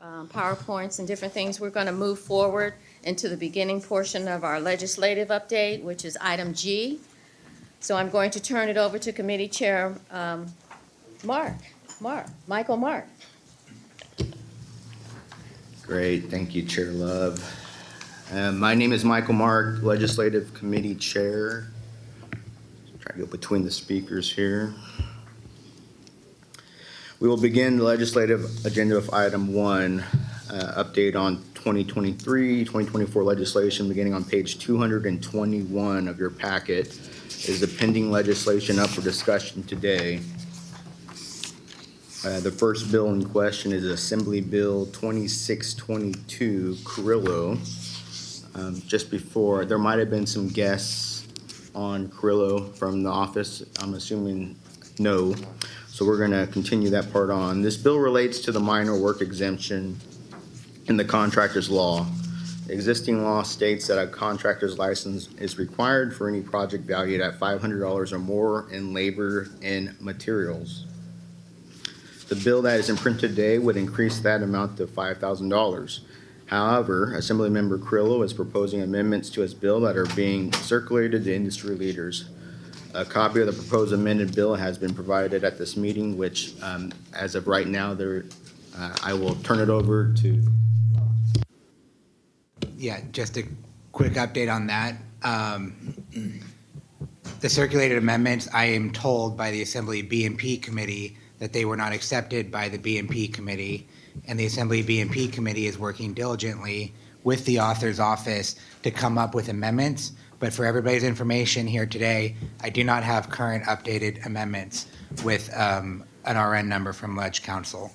PowerPoints and different things, we're going to move forward into the beginning portion of our legislative update, which is item G. So I'm going to turn it over to Committee Chair Michael Mark. Great, thank you, Chair Love. My name is Michael Mark, Legislative Committee Chair. Try to go between the speakers here. We will begin the legislative agenda with item 1, update on 2023-2024 legislation. Beginning on page 221 of your packet is the pending legislation up for discussion today. The first bill in question is Assembly Bill 2622 Carrillo. Just before, there might have been some guests on Carrillo from the office. I'm assuming no. So we're going to continue that part on. This bill relates to the minor work exemption in the contractor's law. The existing law states that a contractor's license is required for any project valued at $500 or more in labor and materials. The bill that is imprinted today would increase that amount to $5,000. However, Assemblymember Carrillo is proposing amendments to his bill that are being circulated to industry leaders. A copy of the proposed amended bill has been provided at this meeting, which, as of right now, I will turn it over to. Yeah, just a quick update on that. The circulated amendments, I am told by the Assembly B&P Committee that they were not accepted by the B&P Committee, and the Assembly B&P Committee is working diligently with the author's office to come up with amendments. But for everybody's information here today, I do not have current updated amendments with an RN number from Ledge Council.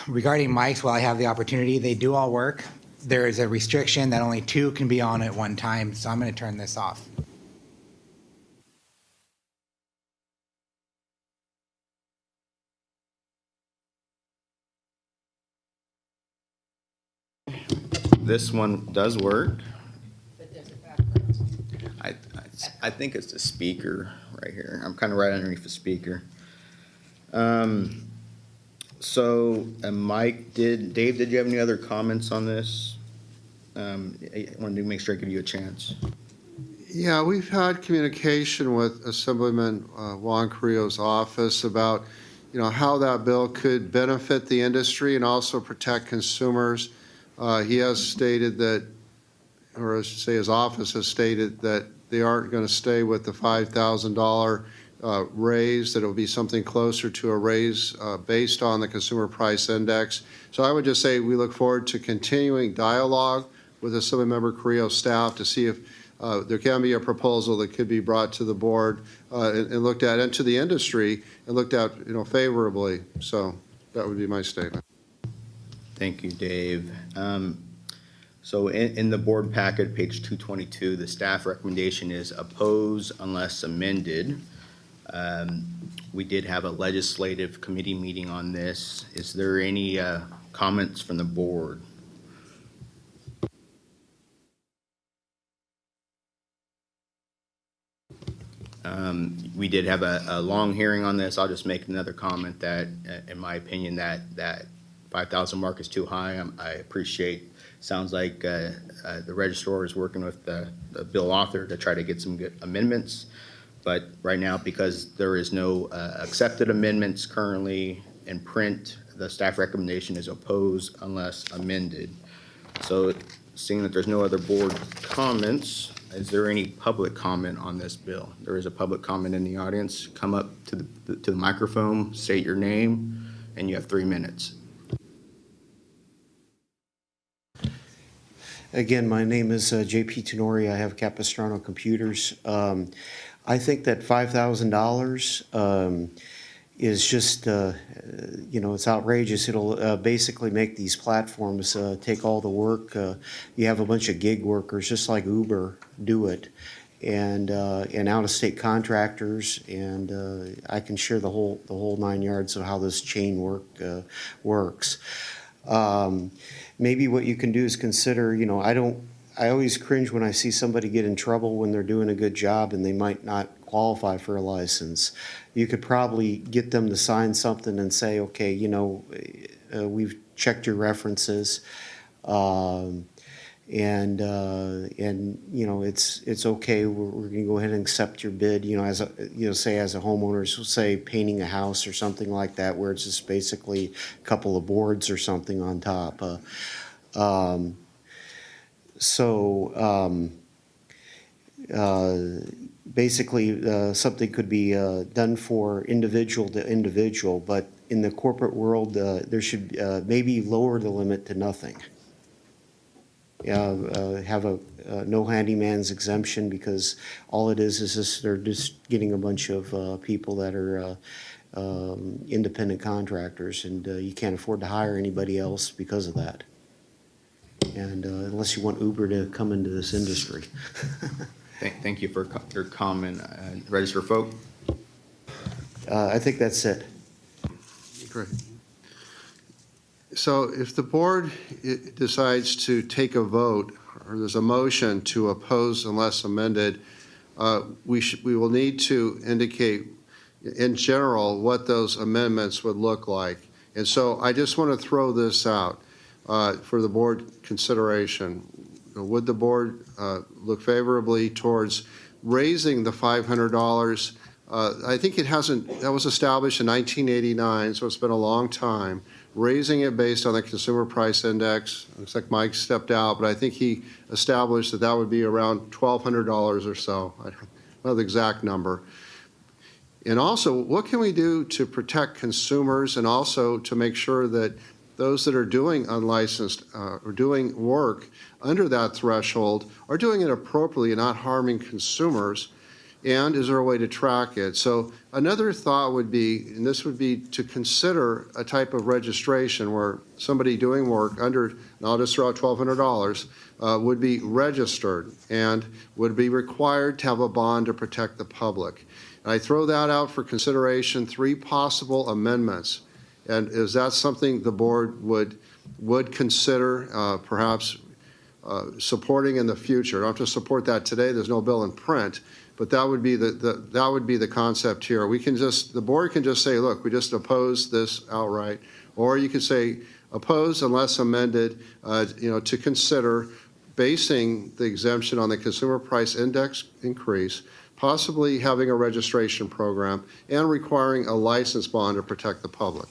Regarding mics, while I have the opportunity, they do all work. There is a restriction that only 2 can be on at one time, so I'm going to turn this off. This one does work. I think it's the speaker right here. I'm kind of right underneath the speaker. Mike, Dave, did you have any other comments on this? I wanted to make sure I give you a chance. Yeah, we've had communication with Assemblyman Juan Carrillo's office about, how that bill could benefit the industry and also protect consumers. He has stated that, or I should say his office has stated that they aren't going to stay with the $5,000 raise, that it will be something closer to a raise based on the consumer price index. So I would just say we look forward to continuing dialogue with Assemblymember Carrillo's staff to see if there can be a proposal that could be brought to the board and looked at, and to the industry, and looked at favorably. So that would be my statement. Thank you, Dave. So in the board packet, page 222, the staff recommendation is oppose unless amended. We did have a legislative committee meeting on this. Is there any comments from the board? We did have a long hearing on this. I'll just make another comment that, in my opinion, that 5,000 mark is too high. I appreciate. Sounds like the Registrar is working with the bill author to try to get some good amendments. But right now, because there is no accepted amendments currently in print, the staff recommendation is oppose unless amended. So seeing that there's no other board comments, is there any public comment on this bill? There is a public comment in the audience. Come up to the microphone, state your name, and you have 3 minutes. Again, my name is J.P. Tenori. I have Capistrano Computers. I think that $5,000 is just, it's outrageous. It'll basically make these platforms take all the work. You have a bunch of gig workers, just like Uber, do it, and out-of-state contractors, and I can share the whole 9 yards of how this chain works. Maybe what you can do is consider, I always cringe when I see somebody get in trouble when they're doing a good job and they might not qualify for a license. You could probably get them to sign something and say, okay, we've checked your references. And you know, it's okay. We're going to go ahead and accept your bid. You know, as a, you know, say as a homeowner, so say painting a house or something like that, where it's just basically a couple of boards or something on top. Basically, something could be done for individual to individual, but in the corporate world, there should maybe lower the limit to nothing. Have a no handyman's exemption, because all it is just they're just getting a bunch of people that are independent contractors, and you can't afford to hire anybody else because of that. And unless you want Uber to come into this industry. Thank you for your comment. Register vote. I think that's it. Great. So if the board decides to take a vote, or there's a motion to oppose unless amended, we will need to indicate in general what those amendments would look like. And so I just want to throw this out for the board consideration. Would the board look favorably towards raising the $500? I think it hasn't, that was established in 1989, so it's been a long time. Raising it based on the consumer price index. Looks like Mike stepped out, but I think he established that that would be around $1,200 or so. I don't know the exact number. And also, what can we do to protect consumers and also to make sure that those that are doing unlicensed or doing work under that threshold are doing it appropriately and not harming consumers? And is there a way to track it? So another thought would be, and this would be to consider a type of registration where somebody doing work under, and I'll just throw out $1,200, would be registered and would be required to have a bond to protect the public. And I throw that out for consideration, 3 possible amendments. And is that something the board would consider perhaps supporting in the future? I don't have to support that today. There's no bill in print. But that would be the concept here. We can just, the board can just say, look, we just oppose this outright, or you could say oppose unless amended, to consider basing the exemption on the consumer price index increase, possibly having a registration program, and requiring a license bond to protect the public.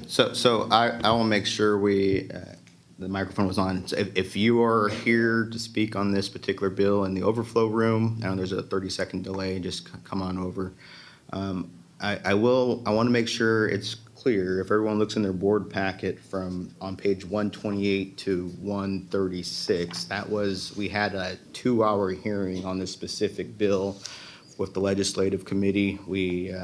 So I will make sure the microphone was on. So if you are here to speak on this particular bill in the overflow room, now there's a 30-second delay, just come on over. I want to make sure it's clear. If everyone looks in their board packet from on page 128 to 136, we had a 2-hour hearing on this specific bill with the legislative committee. We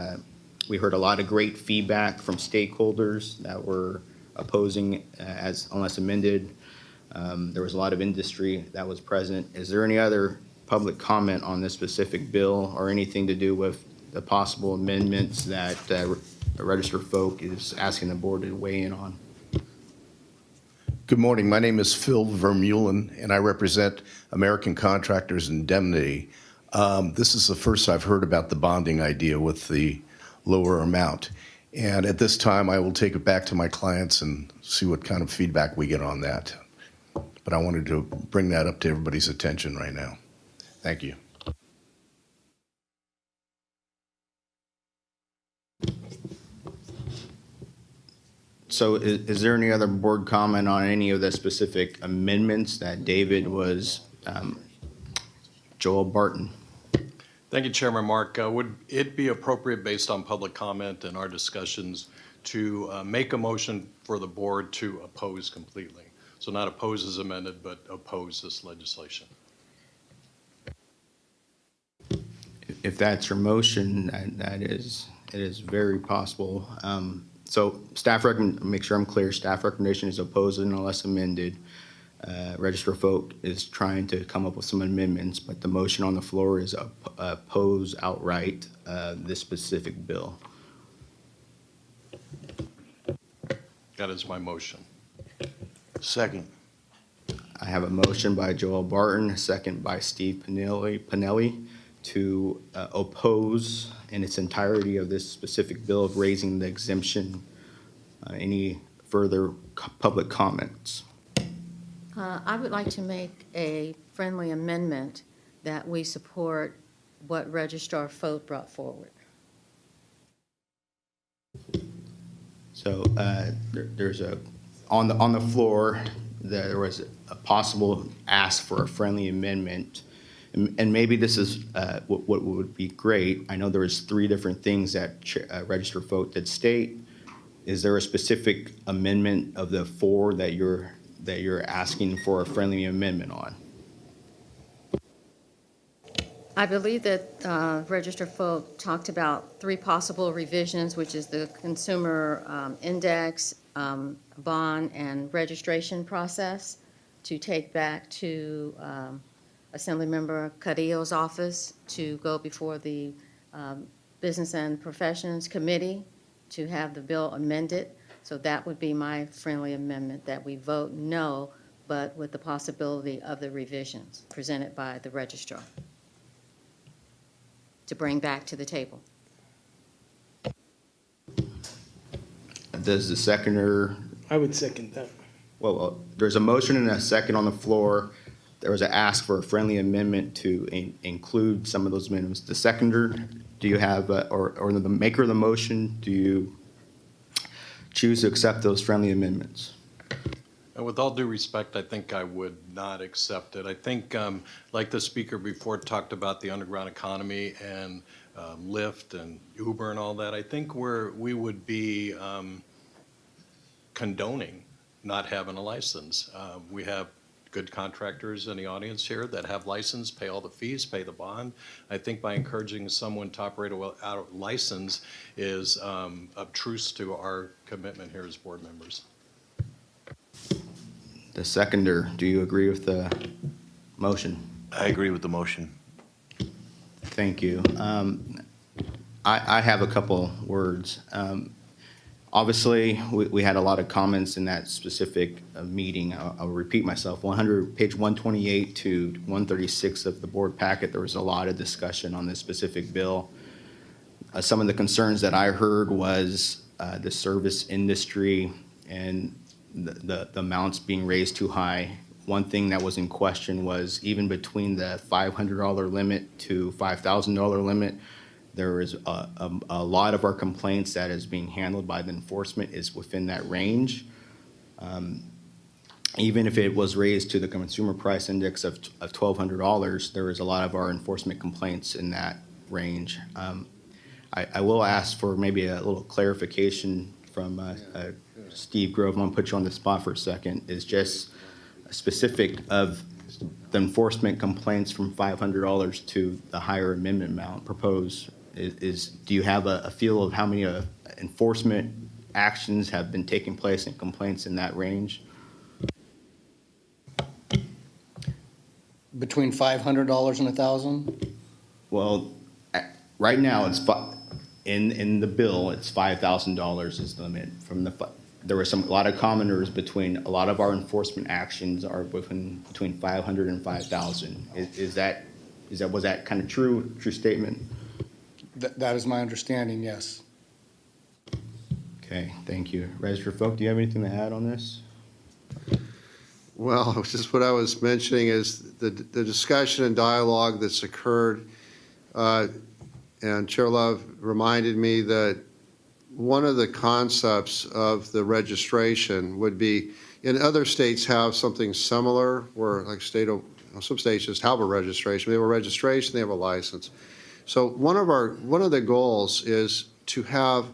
heard a lot of great feedback from stakeholders that were opposing as unless amended. There was a lot of industry that was present. Is there any other public comment on this specific bill or anything to do with the possible amendments that the Register folk is asking the board to weigh in on? Good morning. My name is Phil Vermeulen, and I represent American Contractors Indemnity. This is the first I've heard about the bonding idea with the lower amount. And at this time, I will take it back to my clients and see what kind of feedback we get on that. But I wanted to bring that up to everybody's attention right now. Thank you. So is there any other board comment on any of the specific amendments that David was, Joel Barton? Thank you, Chairman Mark. Would it be appropriate, based on public comment and our discussions, to make a motion for the board to oppose completely? So not oppose as amended, but oppose this legislation. If that's your motion, it is very possible. So make sure I'm clear, staff recommendation is opposed unless amended. Register folk is trying to come up with some amendments, but the motion on the floor is oppose outright this specific bill. That is my motion. Second. I have a motion by Joel Barton, a second by Steve Pinelli to oppose in its entirety of this specific bill of raising the exemption. Any further public comments? I would like to make a friendly amendment that we support what Registrar Foat brought forward. So there's on the floor, there was a possible ask for a friendly amendment. And maybe this is what would be great. I know there was 3 different things that Registrar Foat did state. Is there a specific amendment of the 4 that you're asking for a friendly amendment on? I believe that Registrar Foat talked about 3 possible revisions, which is the consumer index, bond, and registration process to take back to Assemblymember Carrillo's office to go before the Business and Professions Committee to have the bill amended. So that would be my friendly amendment, that we vote no, but with the possibility of the revisions presented by the registrar to bring back to the table. Does the seconder, I would second that. well, there's a motion and a second on the floor. There was an ask for a friendly amendment to include some of those amendments. The seconder, do you have, or the maker of the motion, do you choose to accept those friendly amendments? And with all due respect, I think I would not accept it. I think, like the speaker before talked about the underground economy and Lyft and Uber and all that, I think we would be condoning not having a license. We have good contractors in the audience here that have license, pay all the fees, pay the bond. I think by encouraging someone to operate without a license is obtruse to our commitment here as board members. The seconder, do you agree with the motion? I agree with the motion. Thank you. I have a couple words. Obviously, we had a lot of comments in that specific meeting. I'll repeat myself. Page 128 to 136 of the board packet, there was a lot of discussion on this specific bill. Some of the concerns that I heard was the service industry and the amounts being raised too high. One thing that was in question was even between the $500 limit to $5,000 limit, there is a lot of our complaints that is being handled by the enforcement is within that range. Even if it was raised to the consumer price index of $1,200, there is a lot of our enforcement complaints in that range. I will ask for maybe a little clarification from Steve Grove. I'm gonna put you on the spot for a second. Is just specific of the enforcement complaints from $500 to the higher amendment amount proposed. Do you have a feel of how many enforcement actions have been taking place and complaints in that range? Between $500 and $1,000? Well, right now it's in the bill. It's $5,000 is the limit. There were a lot of commenters between a lot of our enforcement actions are between 500 and 5,000. Was that kind of true statement? That is my understanding, yes. Okay, thank you. Registrar Folk, do you have anything to add on this? Well, just what I was mentioning is the discussion and dialogue that's occurred, and Chair Love reminded me that one of the concepts of the registration would be, in other states have something similar, where like some states just have a registration. They have a registration, they have a license. So one of the goals is to have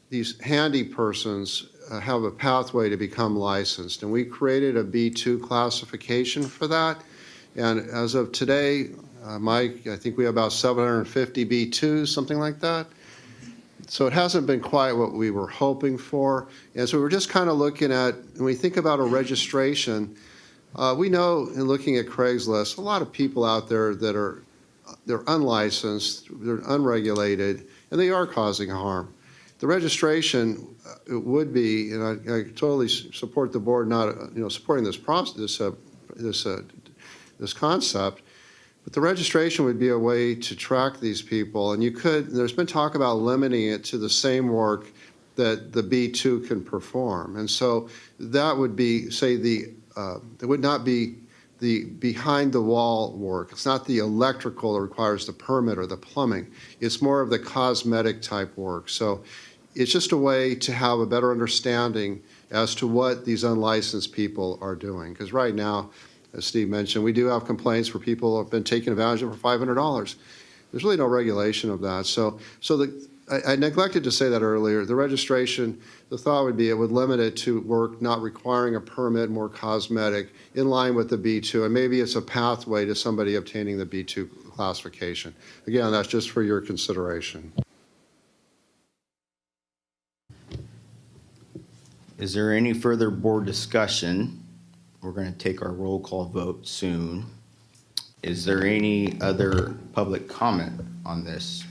these handy persons have a pathway to become licensed. And we created a B2 classification for that. And as of today, Mike, I think we have about 750 B2s, something like that. So it hasn't been quite what we were hoping for. And so we're just kind of looking at, when we think about a registration, we know in looking at Craigslist, a lot of people out there they're unlicensed, they're unregulated, and they are causing harm. The registration, it would be, and I totally support the board not, supporting this process, this concept, but the registration would be a way to track these people, and there's been talk about limiting it to the same work that the B2 can perform. And so that would be, say, it would not be the behind-the-wall work. It's not the electrical that requires the permit or the plumbing. It's more of the cosmetic type work. So it's just a way to have a better understanding as to what these unlicensed people are doing. Because right now, as Steve mentioned, we do have complaints where people have been taken advantage of for $500. There's really no regulation of that. So I neglected to say that earlier. The registration, the thought would be it would limit it to work not requiring a permit, more cosmetic, in line with the B2, and maybe it's a pathway to somebody obtaining the B2 classification. Again, that's just for your consideration. Is there any further board discussion? We're going to take our roll call vote soon. Is there any other public comment on this?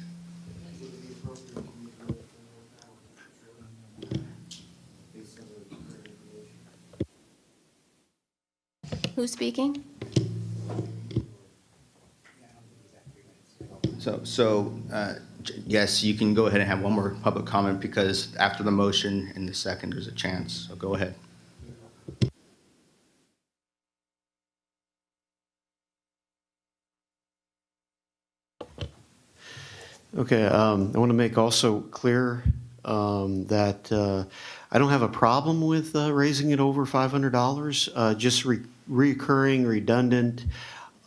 Who's speaking? Yes, you can go ahead and have one more public comment because after the motion and the second, there's a chance. So go ahead. Okay, I want to make also clear that I don't have a problem with raising it over $500, just recurring, redundant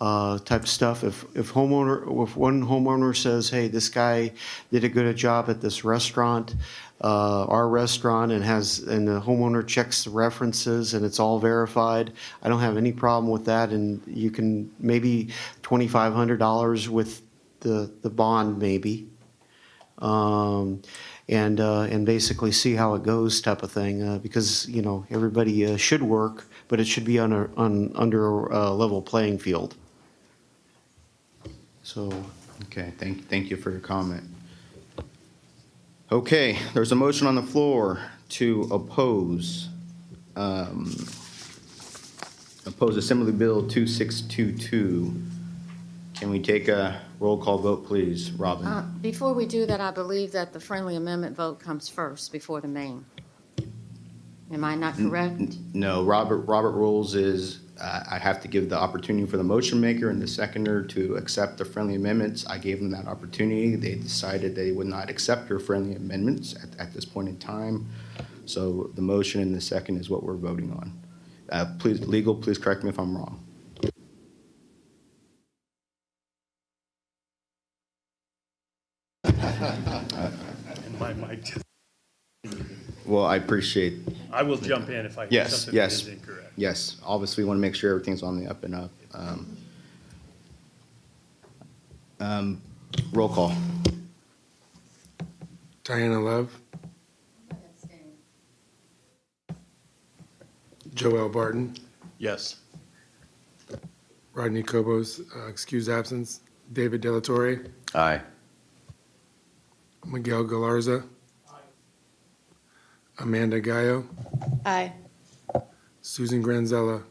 type stuff. If one homeowner says, hey, this guy did a good job at this restaurant, our restaurant, and the homeowner checks the references and it's all verified, I don't have any problem with that. And you can maybe $2,500 with the bond maybe, and basically see how it goes type of thing, because everybody should work, but it should be under a level playing field. So Okay, thank you for your comment. Okay, there's a motion on the floor to oppose Assembly Bill 2622. Can we take a roll call vote, please, Robin? Before we do that, I believe that the friendly amendment vote comes first before the main. Am I not correct? No, Robert rules is, I have to give the opportunity for the motion maker and the seconder to accept the friendly amendments. I gave them that opportunity. They decided they would not accept your friendly amendments at this point in time. So the motion and the second is what we're voting on. Please, legal, please correct me if I'm wrong. And my mic just, Well, I appreciate, I will jump in if I hear yes, something that is yes, incorrect. yes. Obviously, we want to make sure everything's on the up and up. Roll call. Diana Love. Joel Barton. Yes. Rodney Cobos, excused absence. David Delatorre. Aye. Miguel Galarza. Amanda Gallo. Aye. Susan Granzella.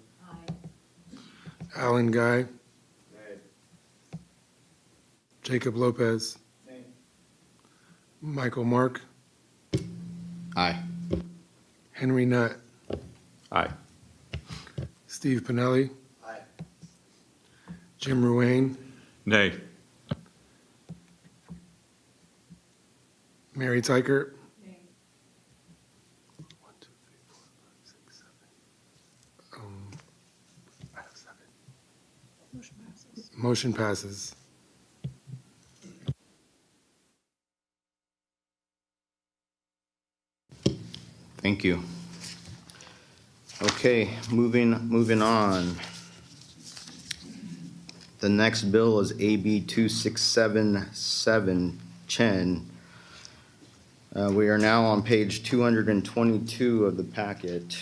Alan Guy. Jacob Lopez. Michael Mark. Aye. Henry Nutt. Aye. Steve Pinelli. Jim Ruane. Nay. Mary Tykert. 1, 2, 3, 4, 5, 6, 7. I have 7. Motion passes. Thank you. Okay, moving on. The next bill is AB 2677, Chen. We are now on page 222 of the packet.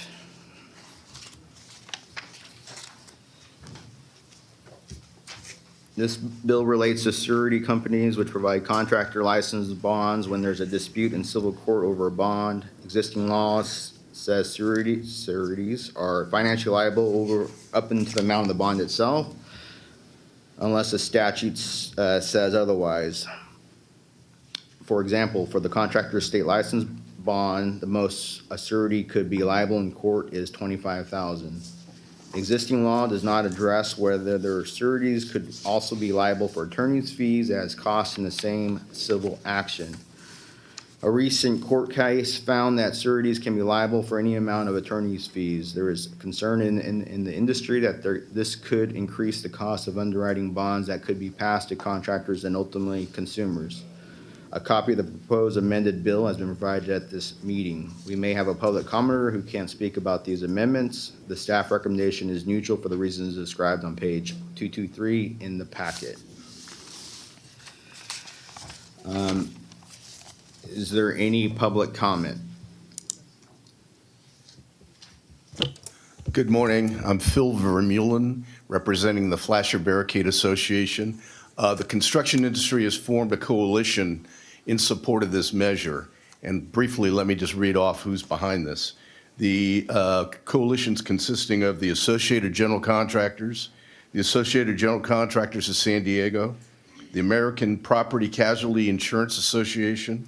This bill relates to surety companies which provide contractor licensed bonds when there's a dispute in civil court over a bond. Existing laws says sureties are financially liable up into the amount of the bond itself, unless the statute says otherwise. For example, for the contractor state license bond, the most a surety could be liable in court is $25,000. Existing law does not address whether their sureties could also be liable for attorney's fees as costs in the same civil action. A recent court case found that sureties can be liable for any amount of attorney's fees. There is concern in the industry that this could increase the cost of underwriting bonds that could be passed to contractors and ultimately consumers. A copy of the proposed amended bill has been provided at this meeting. We may have a public commenter who can speak about these amendments. The staff recommendation is neutral for the reasons described on page 223 in the packet. Is there any public comment? Good morning. I'm Phil Vermeulen, representing the Flasher Barricade Association. The construction industry has formed a coalition in support of this measure. And briefly, let me just read off who's behind this. The coalition's consisting of the Associated General Contractors, the Associated General Contractors of San Diego, the American Property Casualty Insurance Association,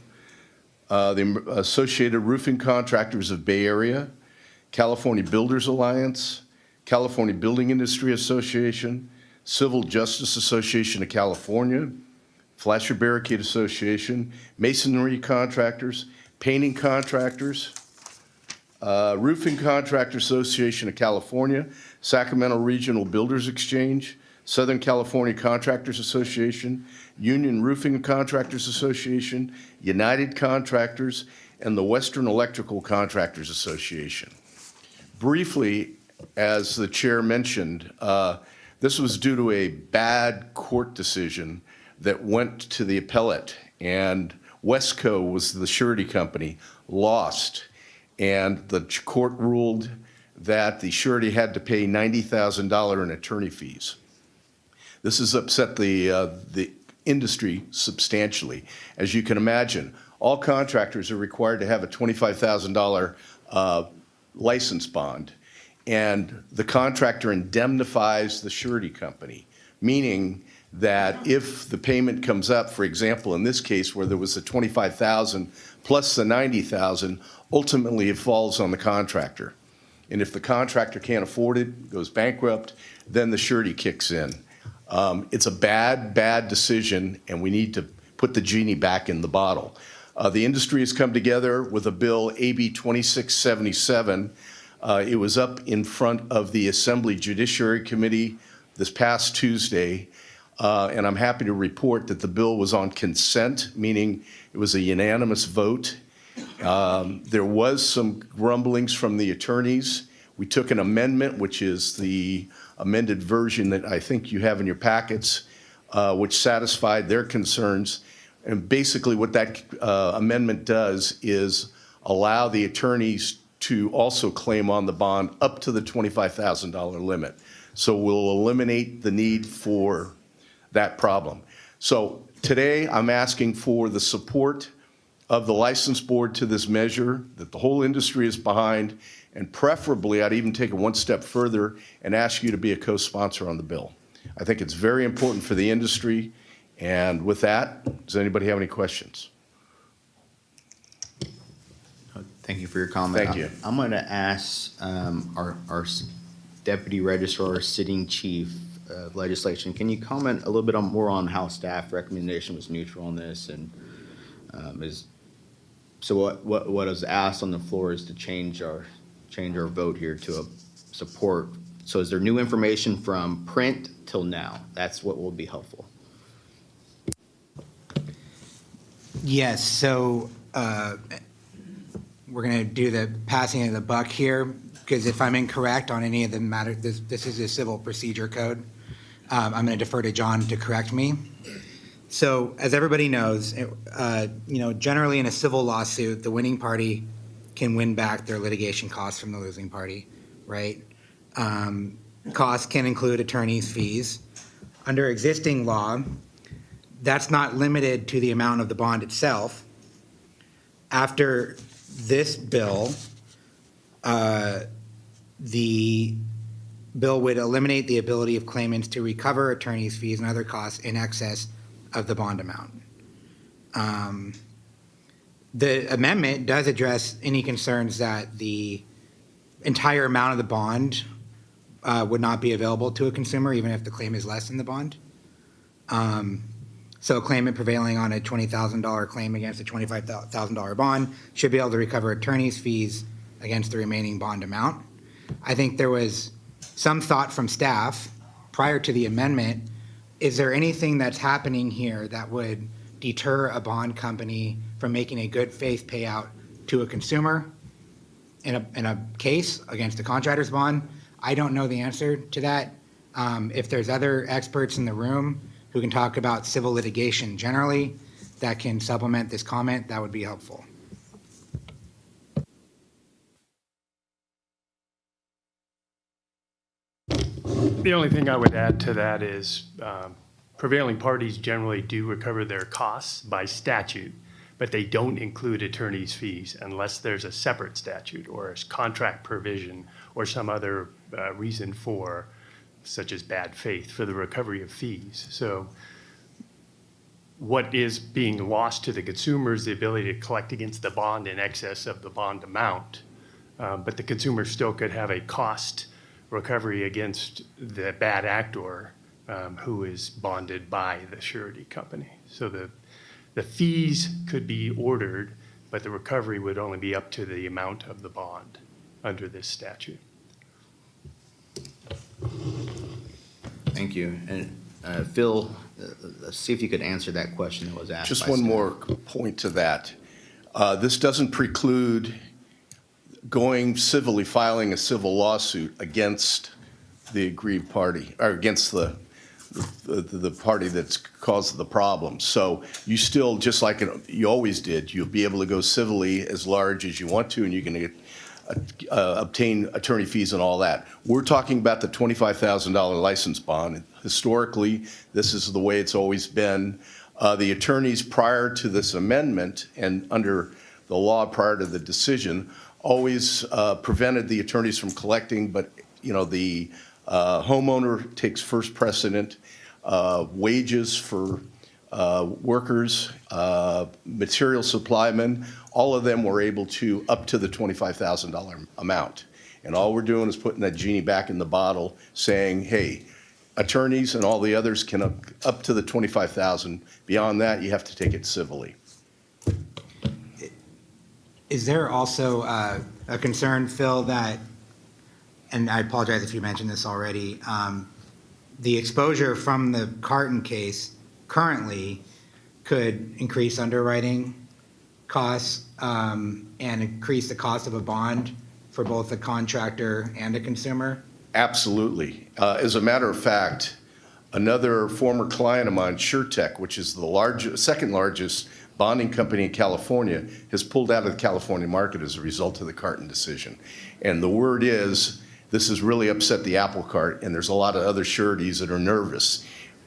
the Associated Roofing Contractors of Bay Area, California Builders Alliance, California Building Industry Association, Civil Justice Association of California, Flasher Barricade Association, Masonry Contractors, Painting Contractors, Roofing Contractor Association of California, Sacramento Regional Builders Exchange, Southern California Contractors Association, Union Roofing Contractors Association, United Contractors, and the Western Electrical Contractors Association. Briefly, as the chair mentioned, this was due to a bad court decision that went to the appellate, and Wesco was the surety company, lost, and the court ruled that the surety had to pay $90,000 in attorney fees. This has upset the industry substantially. As you can imagine, all contractors are required to have a $25,000 license bond, and the contractor indemnifies the surety company, meaning that if the payment comes up, for example, in this case where there was the $25,000 plus the $90,000, ultimately it falls on the contractor. And if the contractor can't afford it, goes bankrupt, then the surety kicks in. It's a bad decision, and we need to put the genie back in the bottle. The industry has come together with a bill, AB 2677. It was up in front of the Assembly Judiciary Committee this past Tuesday, and I'm happy to report that the bill was on consent, meaning it was a unanimous vote. There was some grumblings from the attorneys. We took an amendment, which is the amended version that I think you have in your packets, which satisfied their concerns. And basically what that amendment does is allow the attorneys to also claim on the bond up to the $25,000 limit. So we'll eliminate the need for that problem. So today I'm asking for the support of the license board to this measure that the whole industry is behind, and preferably I'd even take it one step further and ask you to be a co-sponsor on the bill. I think it's very important for the industry, and with that, does anybody have any questions? Thank you for your comment. Thank you. I'm going to ask our Deputy Registrar, Sitting Chief of Legislation, can you comment a little bit more on how staff recommendation was neutral on this? And so what was asked on the floor is to change our vote here to a support. So is there new information from print till now? That's what will be helpful. Yes, so we're going to do the passing of the buck here, because if I'm incorrect on any of the matter, this is a civil procedure code. I'm going to defer to John to correct me. So as everybody knows, generally in a civil lawsuit, the winning party can win back their litigation costs from the losing party, right? Costs can include attorney's fees. under existing law, that's not limited to the amount of the bond itself. After this bill, the bill would eliminate the ability of claimants to recover attorney's fees and other costs in excess of the bond amount. The amendment does address any concerns that the entire amount of the bond would not be available to a consumer, even if the claim is less than the bond. So a claimant prevailing on a $20,000 claim against a $25,000 bond should be able to recover attorney's fees against the remaining bond amount. I think there was some thought from staff prior to the amendment. Is there anything that's happening here that would deter a bond company from making a good faith payout to a consumer in a case against a contractor's bond? I don't know the answer to that. If there's other experts in the room who can talk about civil litigation generally that can supplement this comment, that would be helpful. The only thing I would add to that is prevailing parties generally do recover their costs by statute, but they don't include attorney's fees unless there's a separate statute or a contract provision or some other reason for, such as bad faith, for the recovery of fees. So what is being lost to the consumer is the ability to collect against the bond in excess of the bond amount, but the consumer still could have a cost recovery against the bad actor who is bonded by the surety company. So the fees could be ordered, but the recovery would only be up to the amount of the bond under this statute. Thank you. And Phil, let's see if you could answer that question that was asked. Just by one staff. more point to that. This doesn't preclude going civilly, filing a civil lawsuit against the aggrieved party, or against the party that's caused the problem. So you still, just like you always did, you'll be able to go civilly as large as you want to, and you can obtain attorney fees and all that. We're talking about the $25,000 license bond. Historically, this is the way it's always been. The attorneys prior to this amendment and under the law prior to the decision always prevented the attorneys from collecting, but the homeowner takes first precedent. Wages for workers, material supplymen, all of them were able to up to the $25,000 amount. And all we're doing is putting that genie back in the bottle, saying, hey, attorneys and all the others can up to the $25,000. Beyond that, you have to take it civilly. Is there also a concern, Phil, that, and I apologize if you mentioned this already, the exposure from the Carton case currently could increase underwriting costs and increase the cost of a bond for both a contractor and a consumer? Absolutely. As a matter of fact, another former client of mine, SureTech, which is the second largest bonding company in California, has pulled out of the California market as a result of the Carton decision. And the word is, this has really upset the apple cart, and there's a lot of other sureties that are nervous.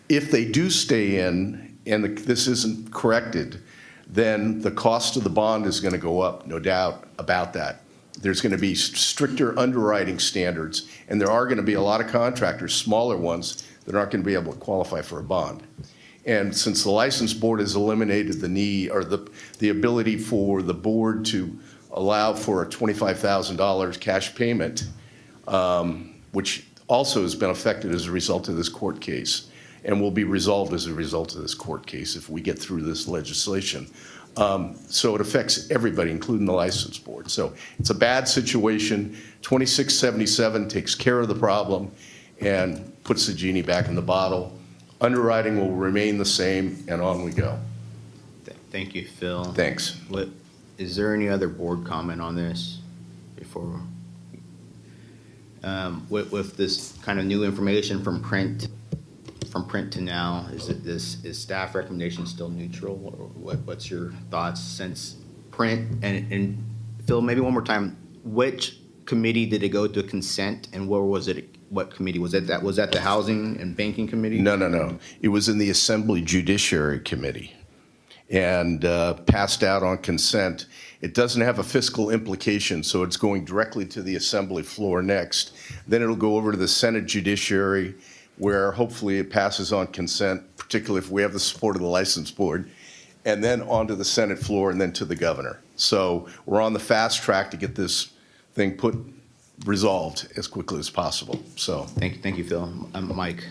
If they do stay in, and this isn't corrected, then the cost of the bond is going to go up, no doubt about that. There's going to be stricter underwriting standards, and there are going to be a lot of contractors, smaller ones, that aren't going to be able to qualify for a bond. And since the license board has eliminated the need or the ability for the board to allow for a $25,000 cash payment, which also has been affected as a result of this court case and will be resolved as a result of this court case if we get through this legislation. So it affects everybody, including the license board. So it's a bad situation. 2677 takes care of the problem and puts the genie back in the bottle. Underwriting will remain the same, and on we go. Thank you, Phil. Thanks. Is there any other board comment on this before? With this kind of new information from print to now, is staff recommendation still neutral? What's your thoughts since print? And Phil, maybe one more time, which committee did it go to consent, and where was it, what committee? Was that the Housing and Banking Committee? No. It was in the Assembly Judiciary Committee and passed out on consent. It doesn't have a fiscal implication, so it's going directly to the Assembly floor next. Then it'll go over to the Senate Judiciary, where hopefully it passes on consent, particularly if we have the support of the License Board, and then onto the Senate floor and then to the governor. So we're on the fast track to get this thing resolved as quickly as possible, so. Thank you, Phil. Mike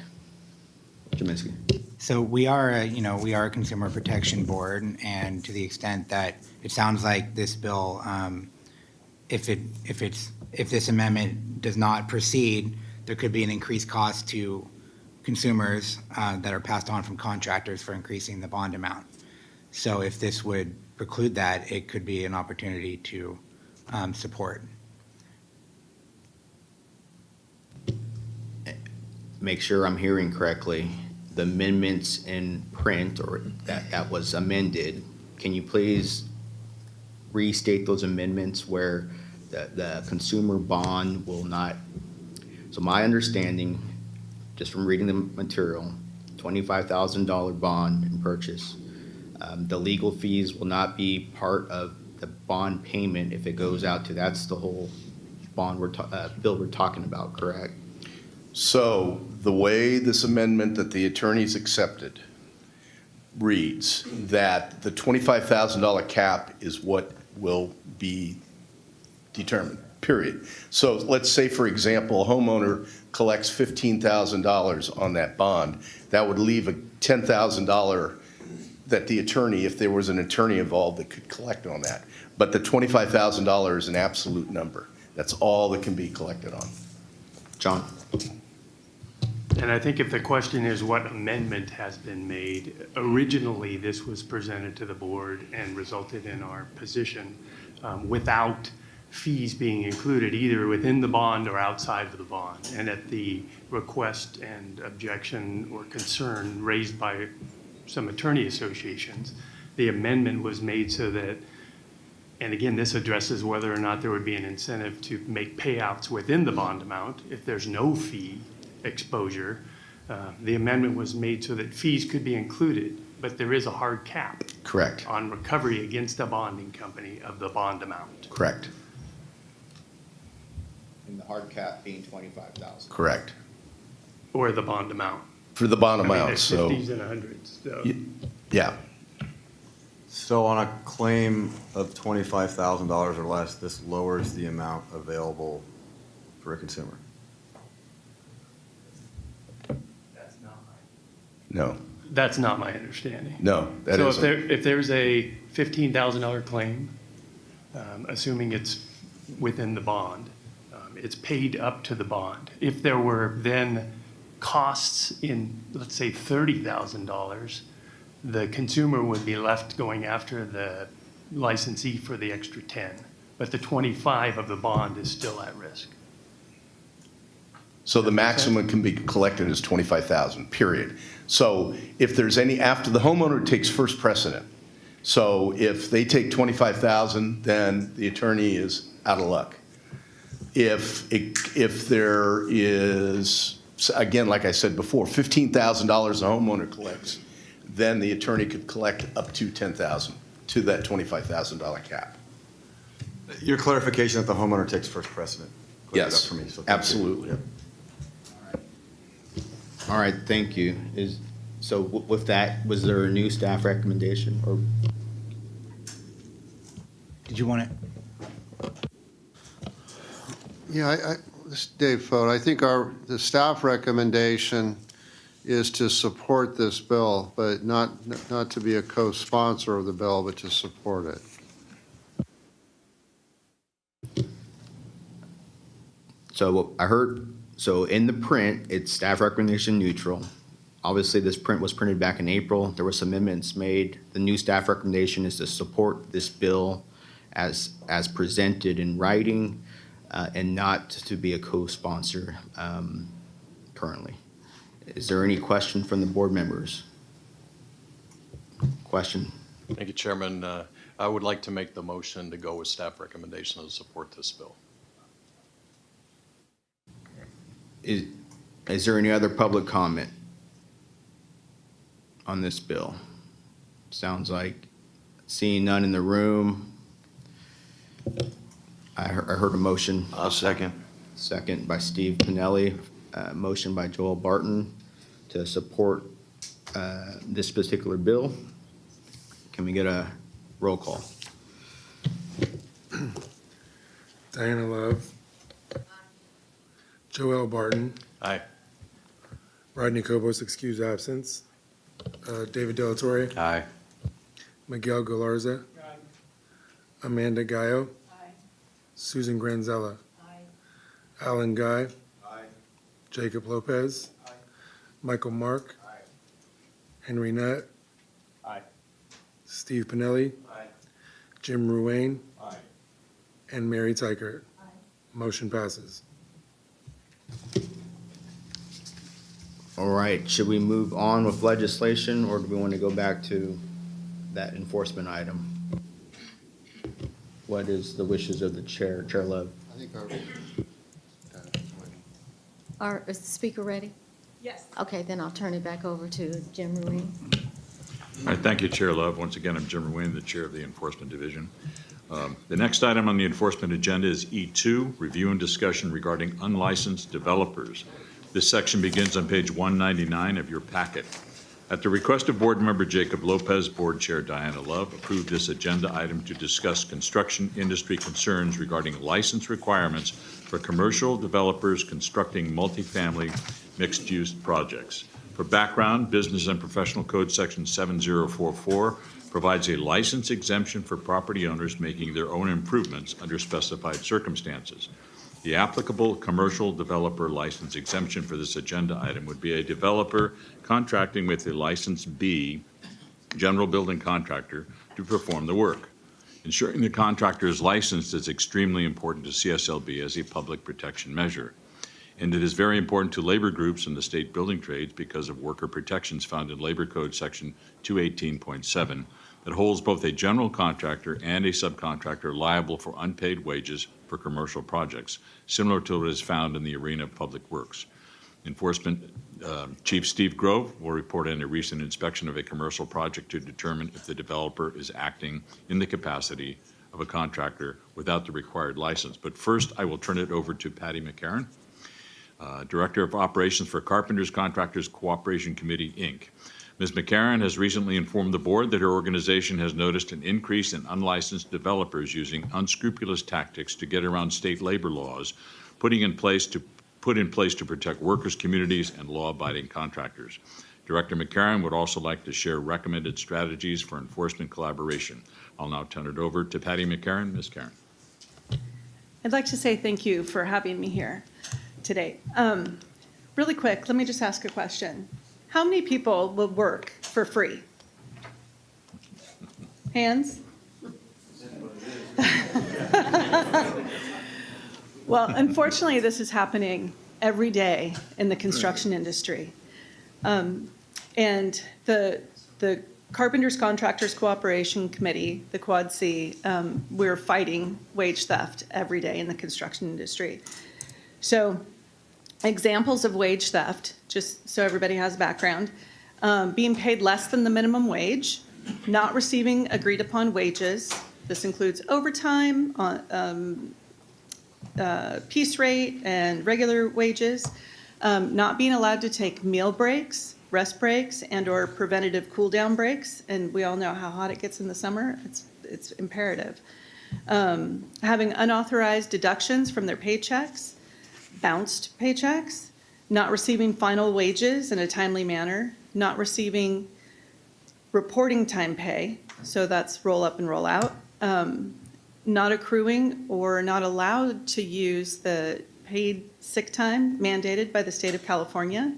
Jaminski. So we are a consumer protection board, and to the extent that it sounds like this bill, if this amendment does not proceed, there could be an increased cost to consumers that are passed on from contractors for increasing the bond amount. So if this would preclude that, it could be an opportunity to support. Make sure I'm hearing correctly. The amendments in print, or that was amended, can you please restate those amendments where the consumer bond will not, so my understanding, just from reading the material, $25,000 bond and purchase. The legal fees will not be part of the bond payment if it goes out to, that's the whole bond bill we're talking about, correct? So the way this amendment that the attorneys accepted reads that the $25,000 cap is what will be determined, period. So let's say, for example, a homeowner collects $15,000 on that bond. That would leave a $10,000 that the attorney, if there was an attorney involved, that could collect on that. But the $25,000 is an absolute number. That's all that can be collected on. John? And I think if the question is what amendment has been made, originally this was presented to the board and resulted in our position without fees being included either within the bond or outside of the bond. And at the request and objection or concern raised by some attorney associations, the amendment was made so that, and again, this addresses whether or not there would be an incentive to make payouts within the bond amount if there's no fee exposure. The amendment was made so that fees could be included, but there is a hard cap Correct. on recovery against a bonding company of the bond amount. Correct. And the hard cap being 25,000. Correct. Or the bond amount. For the bond I mean, amount, there's so, 50s and 100s. So. yeah. So on a claim of $25,000 or less, this lowers the amount available for a consumer. No, That's not my understanding. no, that So isn't. if there's a $15,000 claim, assuming it's within the bond, it's paid up to the bond. If there were then costs in, let's say, $30,000, the consumer would be left going after the licensee for the extra 10, but the 25 of the bond is still at risk. So the maximum can be collected is 25,000, period. So if there's any, after the homeowner takes first precedent. So if they take 25,000, then the attorney is out of luck. If there is, again, like I said before, $15,000 a homeowner collects, then the attorney could collect up to $10,000 to that $25,000 cap. Your clarification that the homeowner takes first precedent. cleared it Yes, up for me, so thank you. absolutely. Yep. All right, thank you. So with that, was there a new staff recommendation, or? Did you want it? Yeah, this is Dave Fote. I think the staff recommendation is to support this bill, but not to be a co-sponsor of the bill, but to support it. So what I heard, so in the print, it's staff recommendation neutral. Obviously, this print was printed back in April. There were some amendments made. The new staff recommendation is to support this bill as presented in writing and not to be a co-sponsor currently. Is there any question from the board members? Question? Thank you, Chairman. I would like to make the motion to go with staff recommendation to support this bill. Is there any other public comment on this bill? Sounds like seeing none in the room. I heard a motion. I'll second. Second by Steve Pinelli, motion by Joel Barton to support this particular bill. Can we get a roll call? Diana Love. Joel Barton. Aye. Rodney Cobos, excused absence. David Delatorre. Aye. Miguel Galarza. Amanda Gallo. Susan Granzella. Alan Guy. Jacob Lopez. Michael Mark. Henry Nutt. Steve Pinelli. Jim Ruane. And Mary Tykert. Motion passes. All right, should we move on with legislation, or do we want to go back to that enforcement item? What is the wishes of the chair, Chair Love? I think Is the speaker ready? Yes. Okay, then I'll turn it back over to Jim Ruane. All right, thank you, Chair Love. Once again, I'm Jim Ruane, the Chair of the Enforcement Division. The next item on the enforcement agenda is E2, review and discussion regarding unlicensed developers. This section begins on page 199 of your packet. At the request of Board Member Jacob Lopez, Board Chair Diana Love approved this agenda item to discuss construction industry concerns regarding license requirements for commercial developers constructing multifamily mixed-use projects. For background, Business and Professional Code Section 7044 provides a license exemption for property owners making their own improvements under specified circumstances. The applicable commercial developer license exemption for this agenda item would be a developer contracting with a License B general building contractor to perform the work. Ensuring the contractor is licensed is extremely important to CSLB as a public protection measure. And it is very important to labor groups in the state building trades because of worker protections found in Labor Code Section 218.7 that holds both a general contractor and a subcontractor liable for unpaid wages for commercial projects, similar to what is found in the arena of public works. Enforcement Chief Steve Grove will report on a recent inspection of a commercial project to determine if the developer is acting in the capacity of a contractor without the required license. But first, I will turn it over to Patty McCarron, Director of Operations for Carpenters Contractors Cooperation Committee, Inc. Ms. McCarron has recently informed the board that her organization has noticed an increase in unlicensed developers using unscrupulous tactics to get around state labor laws, put in place to protect workers, communities, and law-abiding contractors. Director McCarron would also like to share recommended strategies for enforcement collaboration. I'll now turn it over to Patty McCarron. Ms. Karen. I'd like to say thank you for having me here today. Really quick, let me just ask a question. How many people will work for free? Hands? Well, unfortunately, this is happening every day in the construction industry. And the Carpenters Contractors Cooperation Committee, the Quad C, we're fighting wage theft every day in the construction industry. So examples of wage theft, just so everybody has background, being paid less than the minimum wage, not receiving agreed upon wages. This includes overtime, piece rate, and regular wages, not being allowed to take meal breaks, rest breaks, and/or preventative cool-down breaks. And we all know how hot it gets in the summer. It's imperative. Having unauthorized deductions from their paychecks, bounced paychecks, not receiving final wages in a timely manner, not receiving reporting time pay, so that's roll up and roll out, not accruing or not allowed to use the paid sick time mandated by the state of California,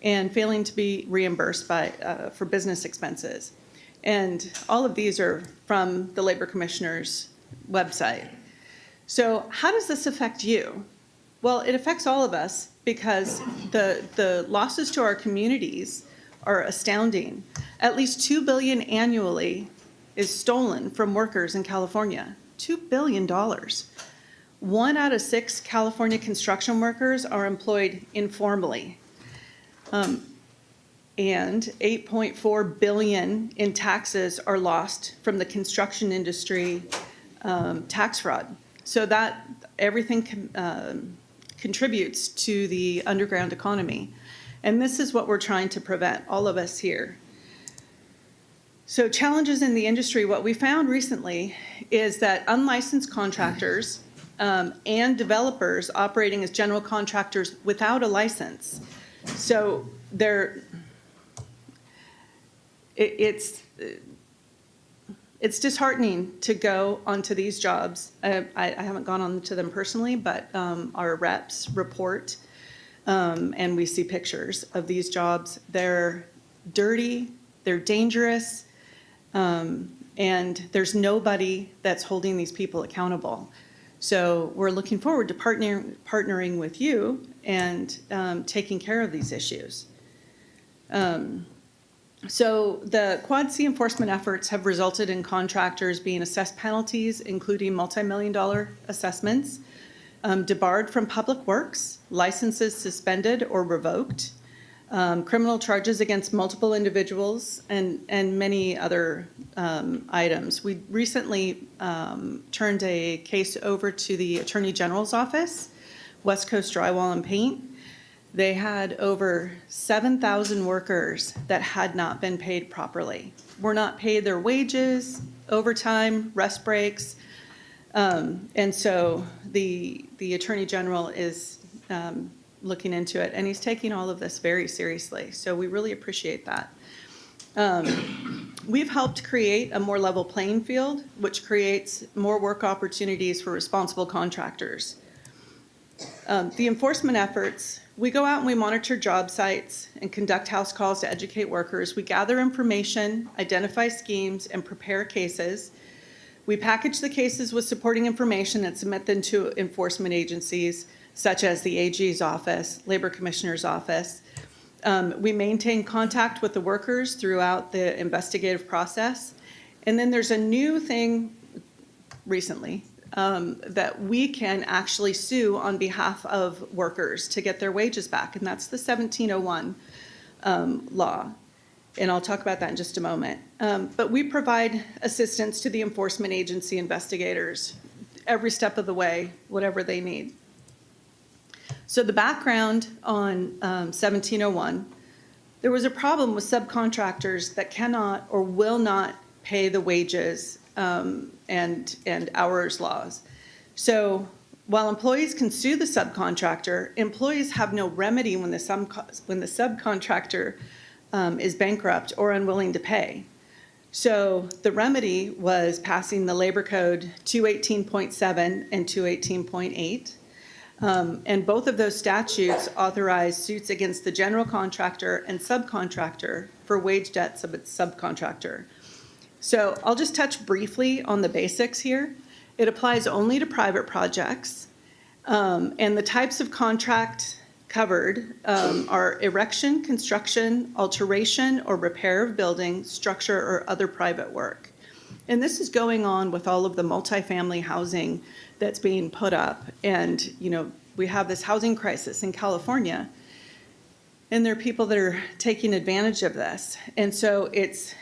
and failing to be reimbursed for business expenses. And all of these are from the Labor Commissioner's website. So how does this affect you? Well, it affects all of us because the losses to our communities are astounding. At least $2 billion annually is stolen from workers in California. $2 billion. 1 out of 6 California construction workers are employed informally. And 8.4 billion in taxes are lost from the construction industry tax fraud. So that everything contributes to the underground economy. And this is what we're trying to prevent, all of us here. So challenges in the industry, what we found recently is that unlicensed contractors and developers operating as general contractors without a license. So it's disheartening to go onto these jobs. I haven't gone on to them personally, but our reps report, and we see pictures of these jobs. They're dirty, they're dangerous, and there's nobody that's holding these people accountable. So we're looking forward to partnering with you and taking care of these issues. So the Quad C enforcement efforts have resulted in contractors being assessed penalties, including multi-million-dollar assessments, debarred from public works, licenses suspended or revoked, criminal charges against multiple individuals, and many other items. We recently turned a case over to the Attorney General's office, West Coast Drywall and Paint. They had over 7,000 workers that had not been paid properly, were not paid their wages, overtime, rest breaks. And so the Attorney General is looking into it, and he's taking all of this very seriously. So we really appreciate that. We've helped create a more level playing field, which creates more work opportunities for responsible contractors. The enforcement efforts, we go out and we monitor job sites and conduct house calls to educate workers. We gather information, identify schemes, and prepare cases. We package the cases with supporting information and submit them to enforcement agencies such as the AG's office, Labor Commissioner's office. We maintain contact with the workers throughout the investigative process. And then there's a new thing recently that we can actually sue on behalf of workers to get their wages back, and that's the 1701 law. And I'll talk about that in just a moment. But we provide assistance to the enforcement agency investigators every step of the way, whatever they need. So the background on 1701, there was a problem with subcontractors that cannot or will not pay the wages and hours laws. So while employees can sue the subcontractor, employees have no remedy when the subcontractor is bankrupt or unwilling to pay. So the remedy was passing the Labor Code 218.7 and 218.8. And both of those statutes authorize suits against the general contractor and subcontractor for wage debts of its subcontractor. So I'll just touch briefly on the basics here. It applies only to private projects, and the types of contract covered are erection, construction, alteration, or repair of building, structure, or other private work. And this is going on with all of the multifamily housing that's being put up. And, you know, we have this housing crisis in California, and there are people that are taking advantage of this. And so it's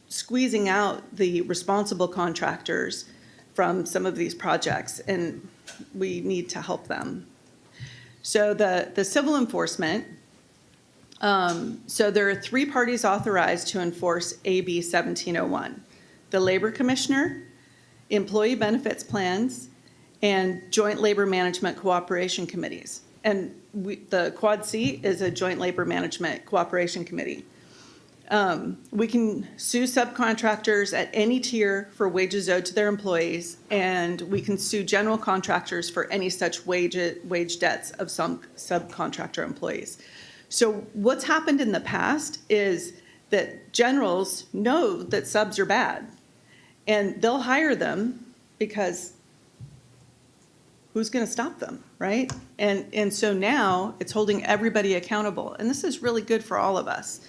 squeezing out the responsible contractors from some of these projects, and we need to help them. So the civil enforcement, so there are 3 parties authorized to enforce AB 1701. The Labor Commissioner, Employee Benefits Plans, and Joint Labor Management Cooperation Committees. And the Quad C is a Joint Labor Management Cooperation Committee. We can sue subcontractors at any tier for wages owed to their employees, and we can sue general contractors for any such wage debts of some subcontractor employees. So what's happened in the past is that generals know that subs are bad, and they'll hire them because who's going to stop them, right? And so now it's holding everybody accountable, and this is really good for all of us.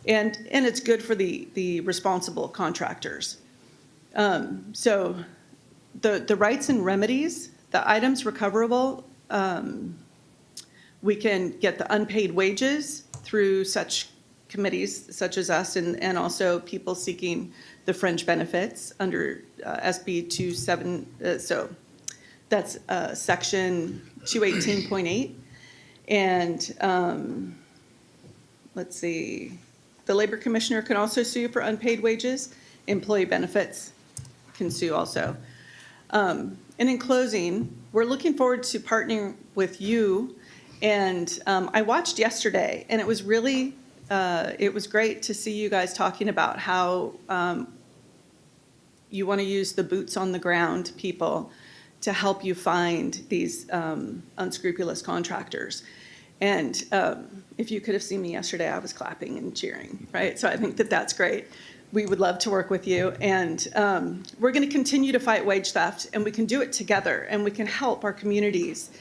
And it's good for the responsible contractors. So the rights and remedies, the items recoverable, we can get the unpaid wages through such committees such as us, and also people seeking the fringe benefits under SB 27, so that's section 218.8. And let's see, the labor commissioner can also sue for unpaid wages. Employee benefits can sue also. And in closing, we're looking forward to partnering with you. And I watched yesterday, and it was really, it was great to see you guys talking about how you want to use the boots on the ground people to help you find these unscrupulous contractors. And if you could have seen me yesterday, I was clapping and cheering, right? So I think that that's great. We would love to work with you. And we're going to continue to fight wage theft, and we can do it together, and we can help our communities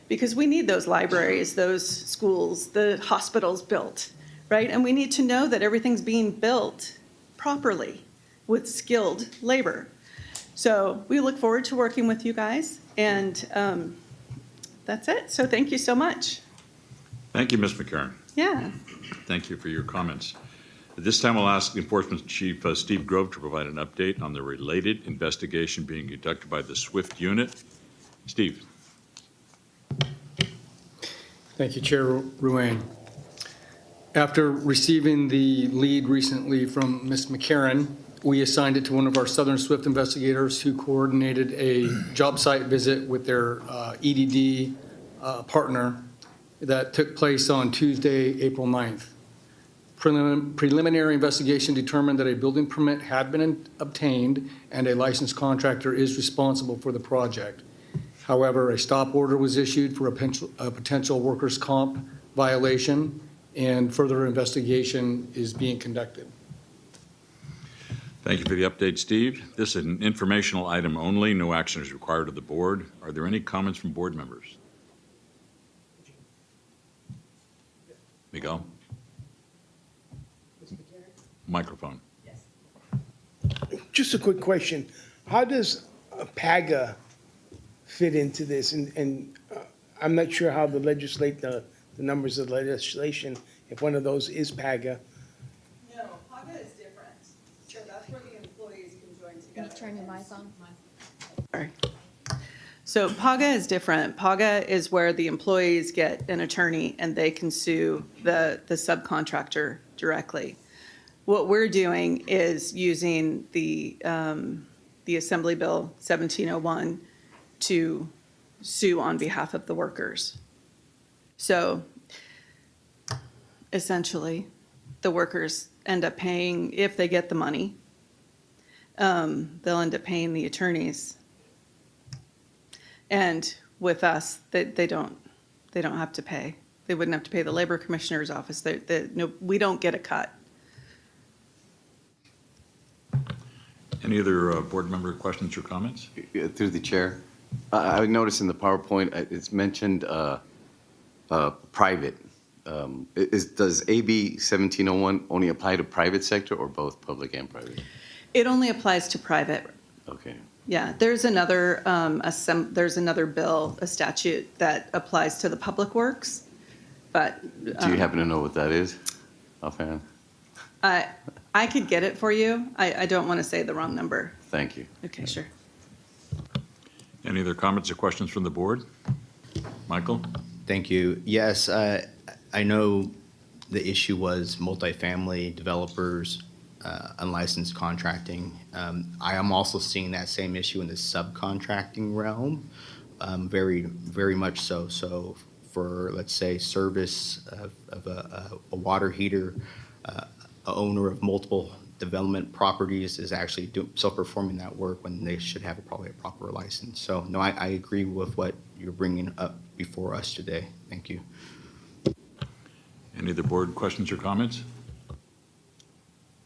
because we need those libraries, those schools, the hospitals built, right? And we need to know that everything's being built properly with skilled labor. So we look forward to working with you guys, and that's it. So thank you so much. Thank you, Ms. McCarron. Yeah. Thank you for your comments. At this time, I'll ask Enforcement Chief Steve Grove to provide an update on the related investigation being conducted by the SWIFT unit. Steve. Thank you, Chair Ruane. After receiving the lead recently from Ms. McCarron, we assigned it to one of our Southern SWIFT investigators who coordinated a job site visit with their EDD partner that took place on Tuesday, April 9th. Preliminary investigation determined that a building permit had been obtained and a licensed contractor is responsible for the project. However, a stop order was issued for a potential workers' comp violation, and further investigation is being conducted. Thank you for the update, Steve. This is an informational item only. No action is required of the board. Are there any comments from board members? Miguel? Microphone. Just a quick question. How does PAGA fit into this? And I'm not sure how to legislate the numbers of legislation, if one of those is PAGA. No, PAGA is different. So that's where the employees can join together. Turn your mic on. Sorry. So PAGA is different. PAGA is where the employees get an attorney and they can sue the subcontractor directly. What we're doing is using the Assembly Bill 1701 to sue on behalf of the workers. So essentially, the workers end up paying, if they get the money, they'll end up paying the attorneys. And with us, they don't have to pay. They wouldn't have to pay the Labor Commissioner's office. No, we don't get a cut. Any other board member questions or comments? Through the chair, I noticed in the PowerPoint, it's mentioned private. Does AB 1701 only apply to private sector or both public and private? It only applies to private. Okay. Yeah, there's another bill, a statute that applies to the public works, but. Do you happen to know what that is offhand? I could get it for you. I don't want to say the wrong number. Thank you. Okay, sure. Any other comments or questions from the board? Michael? Thank you. Yes, I know the issue was multifamily developers, unlicensed contracting. I am also seeing that same issue in the subcontracting realm, very, very much so. So for, let's say, service of a water heater, a owner of multiple development properties is actually self-performing that work when they should have probably a proper license. So no, I agree with what you're bringing up before us today. Thank you. Any other board questions or comments?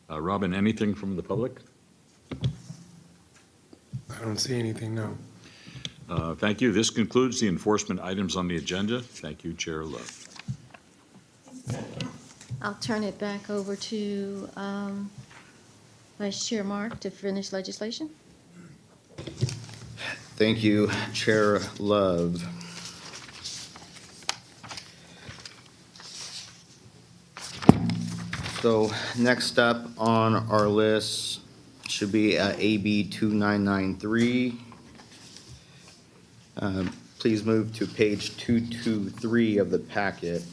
Robin, anything from the public? I don't see anything, no. Thank you. This concludes the enforcement items on the agenda. Thank you, Chair Love. I'll turn it back over to Vice Chair Mark to finish legislation. Thank you, Chair Love. So next up on our list should be AB 2993. Please move to page 223 of the packet.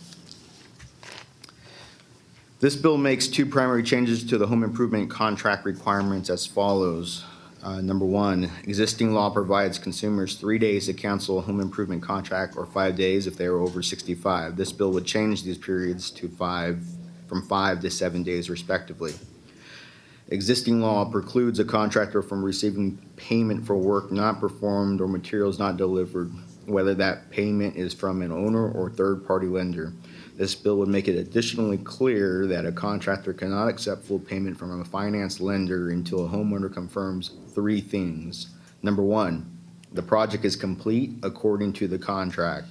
This bill makes two primary changes to the home improvement contract requirements as follows. Number one, existing law provides consumers 3 days to cancel a home improvement contract or 5 days if they are over 65. This bill would change these periods to from 5 to 7 days respectively. Existing law precludes a contractor from receiving payment for work not performed or materials not delivered, whether that payment is from an owner or third-party lender. This bill would make it additionally clear that a contractor cannot accept full payment from a finance lender until a homeowner confirms 3 things. Number one, the project is complete according to the contract.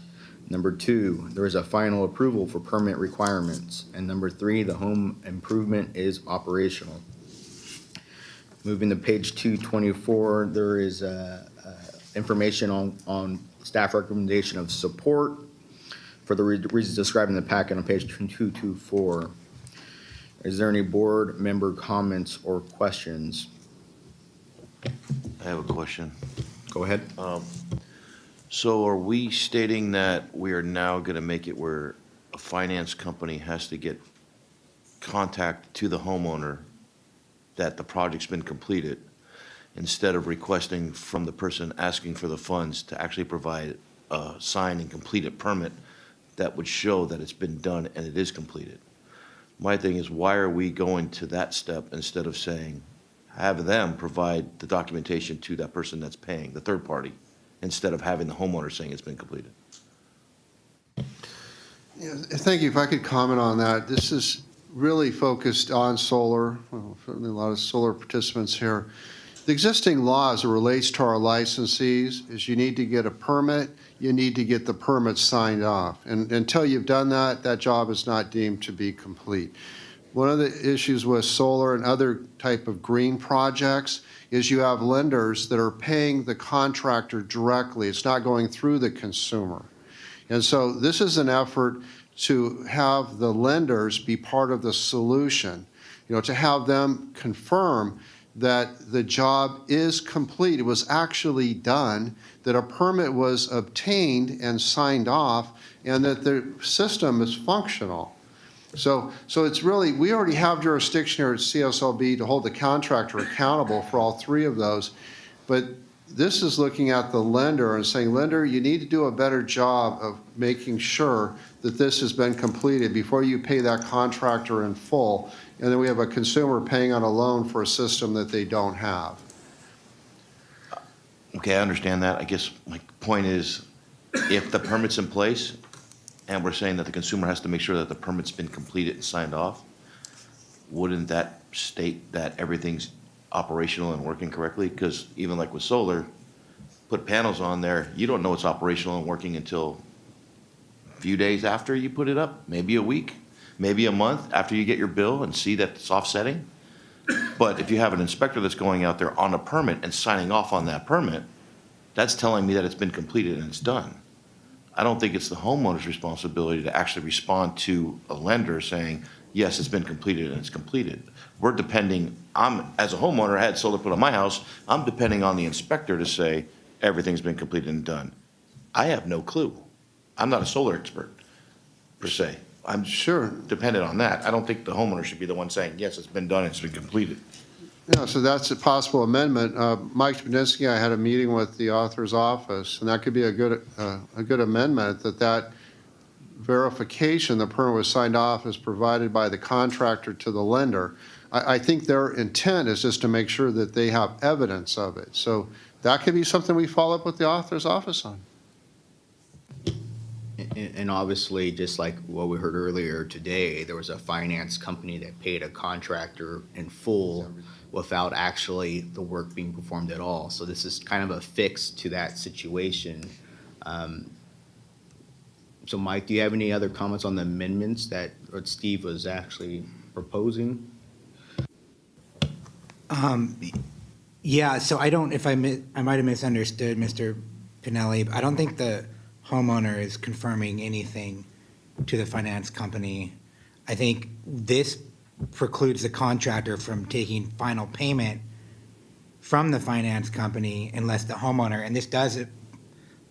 Number 2, there is a final approval for permit requirements. And number 3, the home improvement is operational. Moving to page 224, there is information on staff recommendation of support for the reasons described in the packet on page 224. Is there any board member comments or questions? I have a question. Go ahead. So are we stating that we are now going to make it where a finance company has to get contact to the homeowner that the project's been completed, instead of requesting from the person asking for the funds to actually provide a signed and completed permit that would show that it's been done and it is completed? My thing is, why are we going to that step instead of saying, have them provide the documentation to that person that's paying, the third party, instead of having the homeowner saying it's been completed? Yeah, thank you. If I could comment on that, this is really focused on solar. Well, certainly a lot of solar participants here. The existing law as it relates to our licensees is you need to get a permit, you need to get the permit signed off. And until you've done that, that job is not deemed to be complete. One of the issues with solar and other type of green projects is you have lenders that are paying the contractor directly. It's not going through the consumer. And so this is an effort to have the lenders be part of the solution, to have them confirm that the job is complete. It was actually done, that a permit was obtained and signed off, and that the system is functional. So it's really, we already have jurisdiction here at CSLB to hold the contractor accountable for all 3 of those. But this is looking at the lender and saying, lender, you need to do a better job of making sure that this has been completed before you pay that contractor in full. And then we have a consumer paying on a loan for a system that they don't have. Okay, I understand that. I guess my point is, if the permit's in place, and we're saying that the consumer has to make sure that the permit's been completed and signed off, wouldn't that state that everything's operational and working correctly? Because even like with solar, put panels on there, you don't know it's operational and working until a few days after you put it up, maybe a week, maybe a month after you get your bill and see that it's offsetting. But if you have an inspector that's going out there on a permit and signing off on that permit, that's telling me that it's been completed and it's done. I don't think it's the homeowner's responsibility to actually respond to a lender saying, yes, it's been completed and it's completed. We're depending, as a homeowner, I had solar put on my house, I'm depending on the inspector to say everything's been completed and done. I have no clue. I'm not a solar expert, per se. I'm sure dependent on that. I don't think the homeowner should be the one saying, yes, it's been done, it's been completed. Yeah, so that's a possible amendment. Mike Spadinsky, I had a meeting with the author's office, and that could be a good amendment, that verification the permit was signed off is provided by the contractor to the lender. I think their intent is just to make sure that they have evidence of it. So that could be something we follow up with the author's office on. And obviously, just like what we heard earlier today, there was a finance company that paid a contractor in full without actually the work being performed at all. So this is kind of a fix to that situation. So Mike, do you have any other comments on the amendments that Steve was actually proposing? Yeah, so I don't, if I might have misunderstood Mr. Pinelli, I don't think the homeowner is confirming anything to the finance company. I think this precludes the contractor from taking final payment from the finance company unless the homeowner, and this does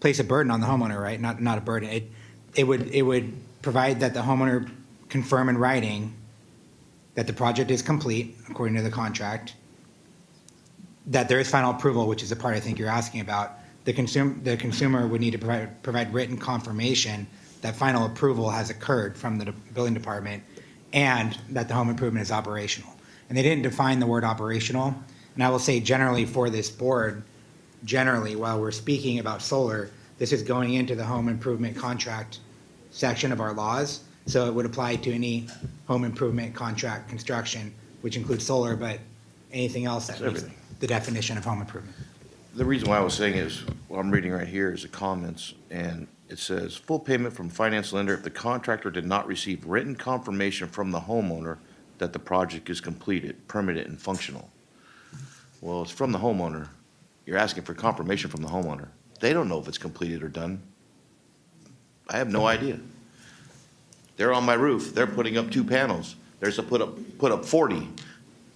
place a burden on the homeowner, right? Not a burden. It would provide that the homeowner confirm in writing that the project is complete according to the contract, that there is final approval, which is the part I think you're asking about. The consumer would need to provide written confirmation that final approval has occurred from the building department and that the home improvement is operational. And they didn't define the word operational. And I will say generally for this board, generally, while we're speaking about solar, this is going into the home improvement contract section of our laws. So it would apply to any home improvement contract construction, which includes solar, but anything else that meets the definition of home improvement. The reason why I was saying is, what I'm reading right here is the comments, and it says, full payment from finance lender if the contractor did not receive written confirmation from the homeowner that the project is completed, permitted, and functional. Well, it's from the homeowner. You're asking for confirmation from the homeowner. They don't know if it's completed or done. I have no idea. They're on my roof. They're putting up 2 panels. There's a put up 40.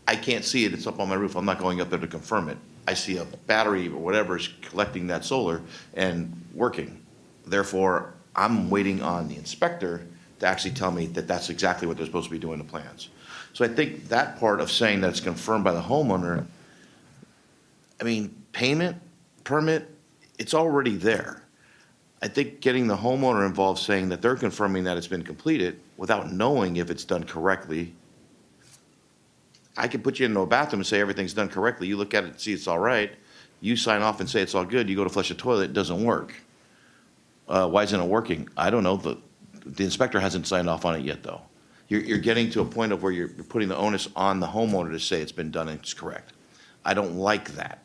I can't see it. It's up on my roof. I'm not going up there to confirm it. I see a battery or whatever is collecting that solar and working. Therefore, I'm waiting on the inspector to actually tell me that that's exactly what they're supposed to be doing in the plans. So I think that part of saying that it's confirmed by the homeowner, I mean, payment, permit, it's already there. I think getting the homeowner involved, saying that they're confirming that it's been completed without knowing if it's done correctly. I can put you into a bathroom and say everything's done correctly. You look at it and see it's all right. You sign off and say it's all good. You go to flush the toilet, it doesn't work. Why isn't it working? I don't know. The inspector hasn't signed off on it yet, though. You're getting to a point of where you're putting the onus on the homeowner to say it's been done and it's correct. I don't like that.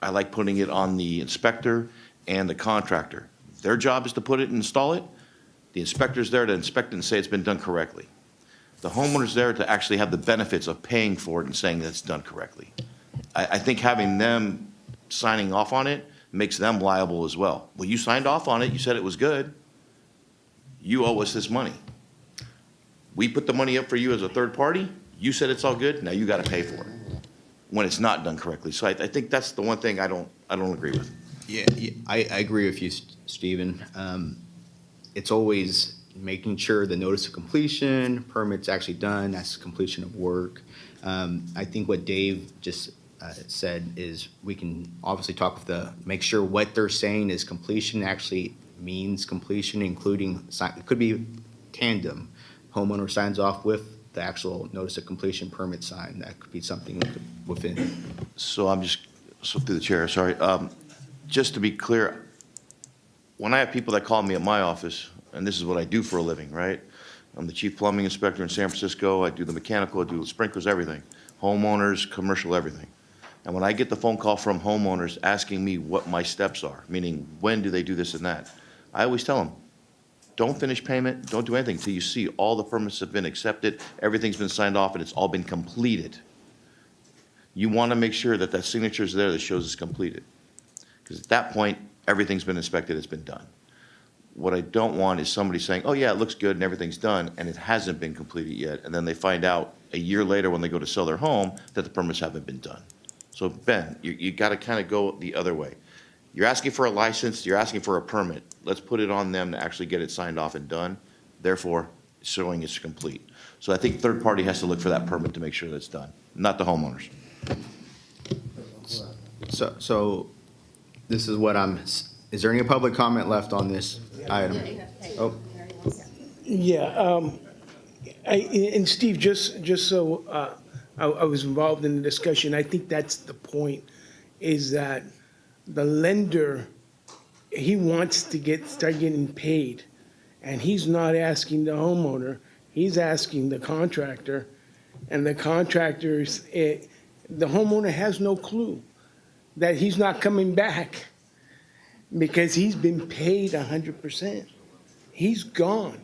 I like putting it on the inspector and the contractor. Their job is to put it and install it. The inspector's there to inspect it and say it's been done correctly. The homeowner's there to actually have the benefits of paying for it and saying that it's done correctly. I think having them signing off on it makes them liable as well. Well, you signed off on it, you said it was good. You owe us this money. We put the money up for you as a third party, you said it's all good, now you gotta pay for it when it's not done correctly. So I think that's the one thing I don't agree with. Yeah, I agree with you, Stephen. It's always making sure the notice of completion, permit's actually done, that's completion of work. I think what Dave just said is we can obviously talk with make sure what they're saying is completion actually means completion, including, it could be tandem. Homeowner signs off with the actual notice of completion permit sign. That could be something within. So through the chair, sorry. Just to be clear, when I have people that call me at my office, and this is what I do for a living, right? I'm the chief plumbing inspector in San Francisco. I do the mechanical, I do the sprinklers, everything. Homeowners, commercial, everything. And when I get the phone call from homeowners asking me what my steps are, meaning when do they do this and that, I always tell them, don't finish payment, don't do anything until you see all the permits have been accepted, everything's been signed off, and it's all been completed. You want to make sure that that signature is there that shows it's completed. Because at that point, everything's been inspected, it's been done. What I don't want is somebody saying, oh yeah, it looks good and everything's done, and it hasn't been completed yet, and then they find out a year later when they go to sell their home that the permits haven't been done. So Ben, you got to kind of go the other way. You're asking for a license, you're asking for a permit. Let's put it on them to actually get it signed off and done, therefore showing it's complete. So I think third party has to look for that permit to make sure that's done, not the homeowners. So this is what is there any public comment left on this item? Oh, Yeah, and Steve, just so I was involved in the discussion, I think that's the point, is that the lender, he wants to start getting paid, and he's not asking the homeowner, he's asking the contractor, and the contractors, the homeowner has no clue that he's not coming back because he's been paid 100%. He's gone.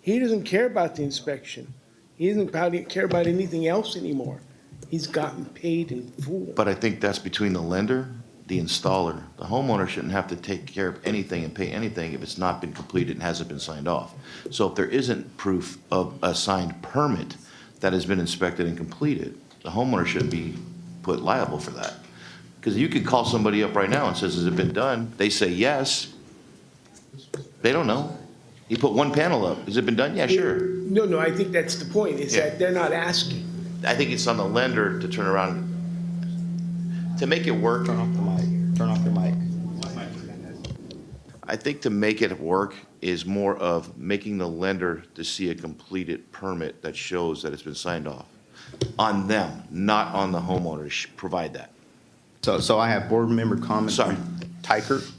He doesn't care about the inspection. He doesn't care about anything else anymore. He's gotten paid in full. But I think that's between the lender, the installer. The homeowner shouldn't have to take care of anything and pay anything if it's not been completed and hasn't been signed off. So if there isn't proof of a signed permit that has been inspected and completed, the homeowner shouldn't be put liable for that. Because you could call somebody up right now and says, has it been done? They say yes. They don't know. You put one panel up. Has it been done? Yeah, sure. No, I think that's the point, is Yeah. that they're not asking. I think it's on the lender to turn around, to make it work. Turn off the mic. Turn off your mic. I think to make it work is more of making the lender to see a completed permit that shows that it's been signed off. On them, not on the homeowner to provide that. So I have board member comments. Sorry. Tykert?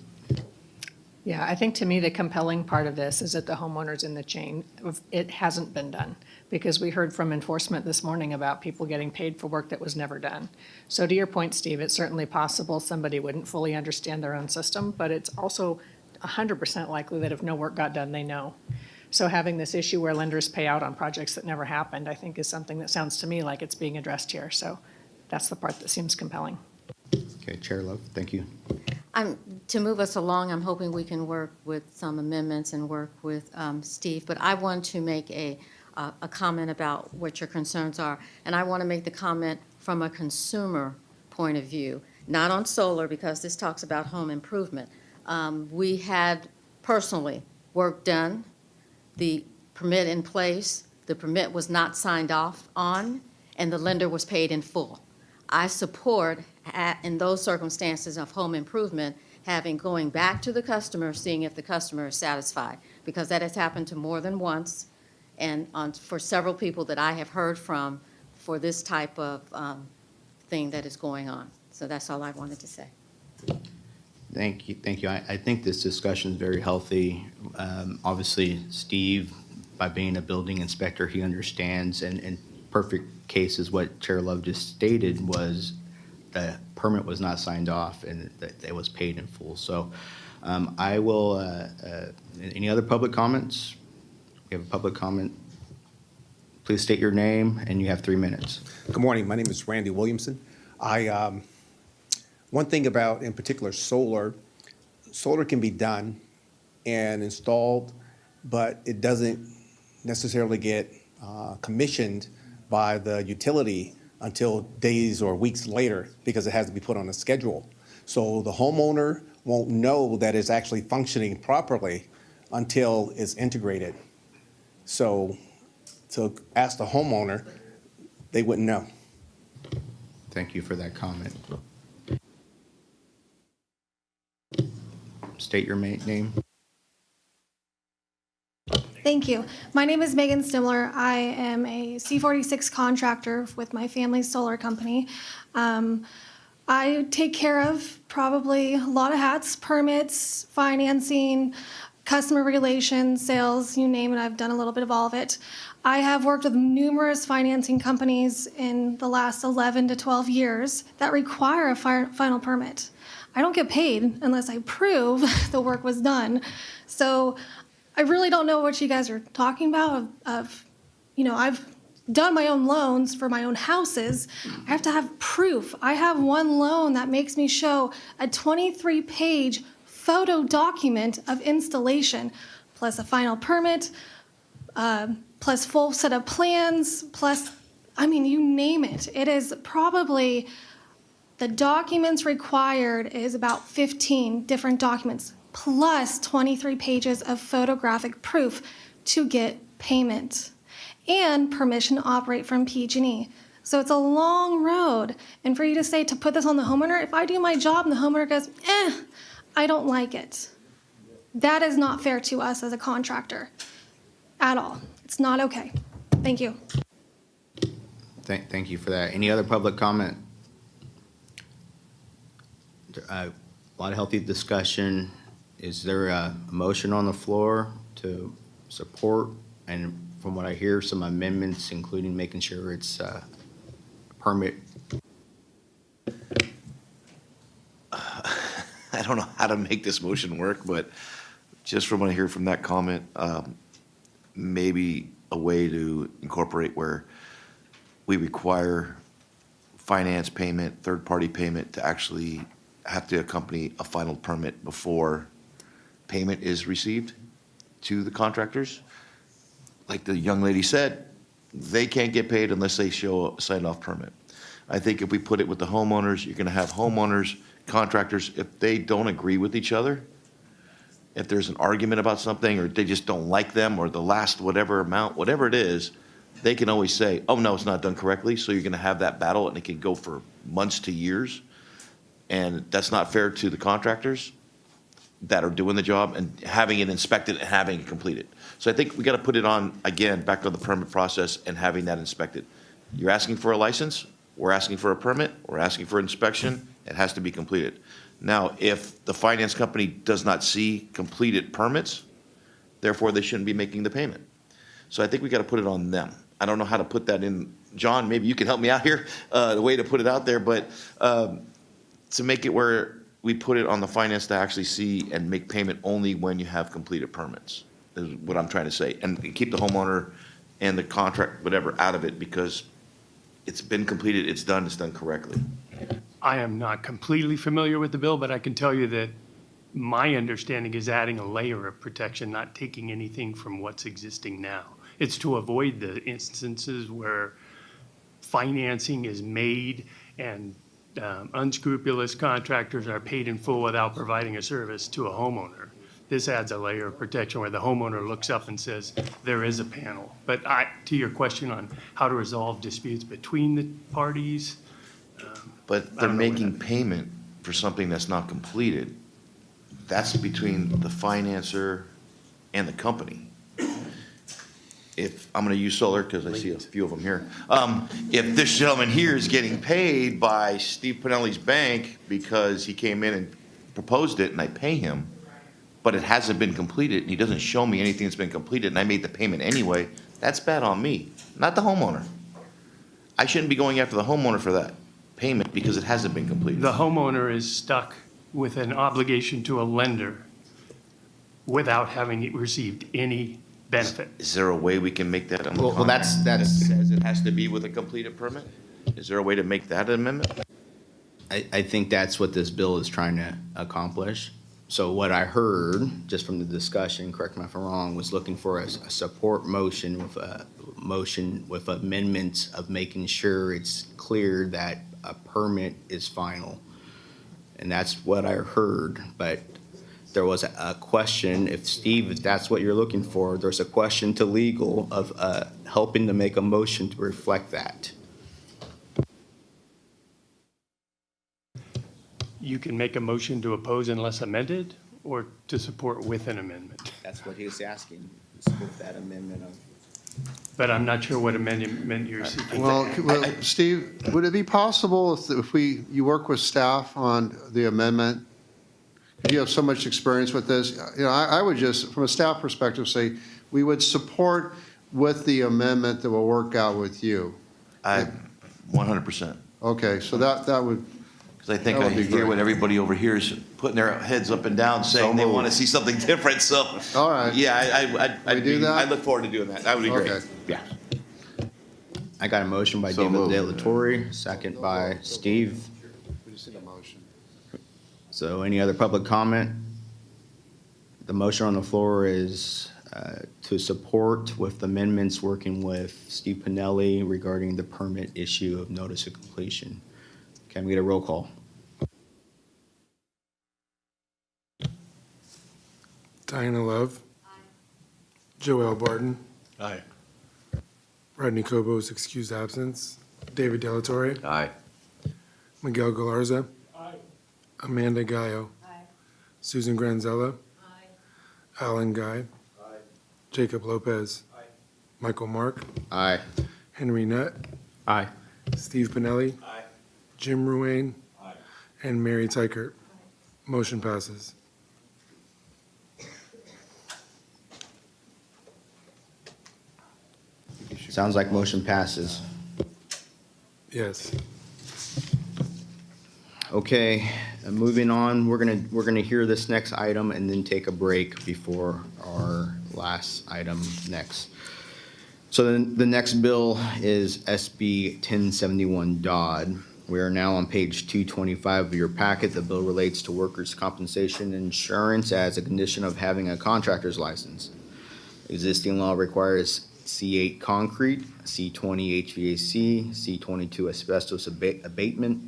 Yeah, I think to me, the compelling part of this is that the homeowner's in the chain. It hasn't been done, because we heard from enforcement this morning about people getting paid for work that was never done. So to your point, Steve, it's certainly possible somebody wouldn't fully understand their own system, but it's also 100% likely that if no work got done, they know. So having this issue where lenders pay out on projects that never happened, I think is something that sounds to me like it's being addressed here. So that's the part that seems compelling. Okay, Chair Love, thank you. To move us along, I'm hoping we can work with some amendments and work with Steve, but I want to make a comment about what your concerns are. And I want to make the comment from a consumer point of view, not on solar, because this talks about home improvement. We had personally work done, the permit in place, the permit was not signed off on, and the lender was paid in full. I support, in those circumstances of home improvement, going back to the customer, seeing if the customer is satisfied, because that has happened to more than once, and for several people that I have heard from for this type of thing that is going on. So that's all I wanted to say. Thank you. I think this discussion is very healthy. Obviously, Steve, by being a building inspector, he understands, and perfect case is what Chair Love just stated, was the permit was not signed off and that it was paid in full. So I will, any other public comments? We have a public comment. Please state your name, and you have 3 minutes. Good morning. My name is Randy Williamson. One thing about, in particular, solar can be done and installed, but it doesn't necessarily get commissioned by the utility until days or weeks later, because it has to be put on a schedule. So the homeowner won't know that it's actually functioning properly until it's integrated. So to ask the homeowner, they wouldn't know. Thank you for that comment. State your name. Thank you. My name is Megan Stimler. I am a C-46 contractor with my family's solar company. I take care of probably a lot of hats: permits, financing, customer relations, sales, you name it. I've done a little bit of all of it. I have worked with numerous financing companies in the last 11 to 12 years that require a final permit. I don't get paid unless I prove the work was done. So I really don't know what you guys are talking about. I've done my own loans for my own houses. I have to have proof. I have one loan that makes me show a 23-page photo document of installation, plus a final permit, plus full set of plans, plus, you name it. It is probably, the documents required is about 15 different documents, plus 23 pages of photographic proof to get payment and permission to operate from PG&E. So it's a long road. And for you to say to put this on the homeowner, if I do my job and the homeowner goes, I don't like it, that is not fair to us as a contractor at all. It's not okay. Thank you. Thank you for that. Any other public comment? A lot of healthy discussion. Is there a motion on the floor to support, and from what I hear, some amendments, including making sure it's a permit? I don't know how to make this motion work, but just from what I hear from that comment, maybe a way to incorporate where we require finance payment, third-party payment to actually have to accompany a final permit before payment is received to the contractors. Like the young lady said, they can't get paid unless they show a signed-off permit. I think if we put it with the homeowners, you're gonna have homeowners, contractors, if they don't agree with each other, if there's an argument about something, or they just don't like them, or the last whatever amount, whatever it is, they can always say, oh, no, it's not done correctly, so you're gonna have that battle, and it can go for months to years. And that's not fair to the contractors that are doing the job and having it inspected and having it completed. So I think we gotta put it on, again, back to the permit process and having that inspected. You're asking for a license, we're asking for a permit, we're asking for inspection, it has to be completed. Now, if the finance company does not see completed permits, therefore they shouldn't be making the payment. So I think we gotta put it on them. I don't know how to put that in. John, maybe you can help me out here, the way to put it out there, but to make it where we put it on the finance to actually see and make payment only when you have completed permits, is what I'm trying to say. And keep the homeowner and the contract, whatever, out of it, because it's been completed, it's done correctly. I am not completely familiar with the bill, but I can tell you that my understanding is adding a layer of protection, not taking anything from what's existing now. It's to avoid the instances where financing is made and unscrupulous contractors are paid in full without providing a service to a homeowner. This adds a layer of protection where the homeowner looks up and says, there is a panel. But to your question on how to resolve disputes between the parties. But they're making payment for something that's not completed. That's between the financer and the company. If, I'm gonna use solar because I see a few of them here. If this gentleman here is getting paid by Steve Pinelli's bank because he came in and proposed it and I pay him, but it hasn't been completed and he doesn't show me anything that's been completed and I made the payment anyway, that's bad on me, not the homeowner. I shouldn't be going after the homeowner for that payment because it hasn't been completed. The homeowner is stuck with an obligation to a lender without having received any benefit. Is there a way we can make that? Well, that's- That says it has to be with a completed permit? Is there a way to make that an amendment? I think that's what this bill is trying to accomplish. So what I heard, just from the discussion, correct me if I'm wrong, was looking for a support motion with amendments of making sure it's clear that a permit is final. And that's what I heard, but there was a question, if Steve, if that's what you're looking for, there's a question to legal of helping to make a motion to reflect that. You can make a motion to oppose unless amended or to support with an amendment. That's what he was asking, is with that amendment of. But I'm not sure what amendment you're seeking. Well, Steve, would it be possible if you work with staff on the amendment? You have so much experience with this. You know, I would just, from a staff perspective, say we would support with the amendment that will work out with you. 100%. Okay, so that would. Because I think That I would be hear great. what everybody over here is putting their heads up and down saying they want to see something different, so. All right. Yeah, We do that? I look forward to doing that. That would be great. Okay. Yeah. I got a motion by So David moved. De La Torre, second by Steve. We just need a motion. So any other public comment? The motion on the floor is to support with amendments working with Steve Pinelli regarding the permit issue of notice of completion. Can we get a roll call? Diana Love. Joelle Barton. Aye. Rodney Cobos, excused absence. David Delatorre. Aye. Miguel Galarza. Amanda Gallo. Susan Granzella. Alan Guy. Jacob Lopez. Michael Mark. Aye. Henry Nutt. Aye. Steve Pinelli. Jim Ruane. And Mary Tykert. Motion passes. Sounds like motion passes. Yes. Okay, moving on, we're gonna hear this next item and then take a break before our last item next. So then the next bill is SB 1071 Dodd. We are now on page 225 of your packet. The bill relates to workers' compensation insurance as a condition of having a contractor's license. Existing law requires C8 concrete, C20 HVAC, C22 asbestos abatement,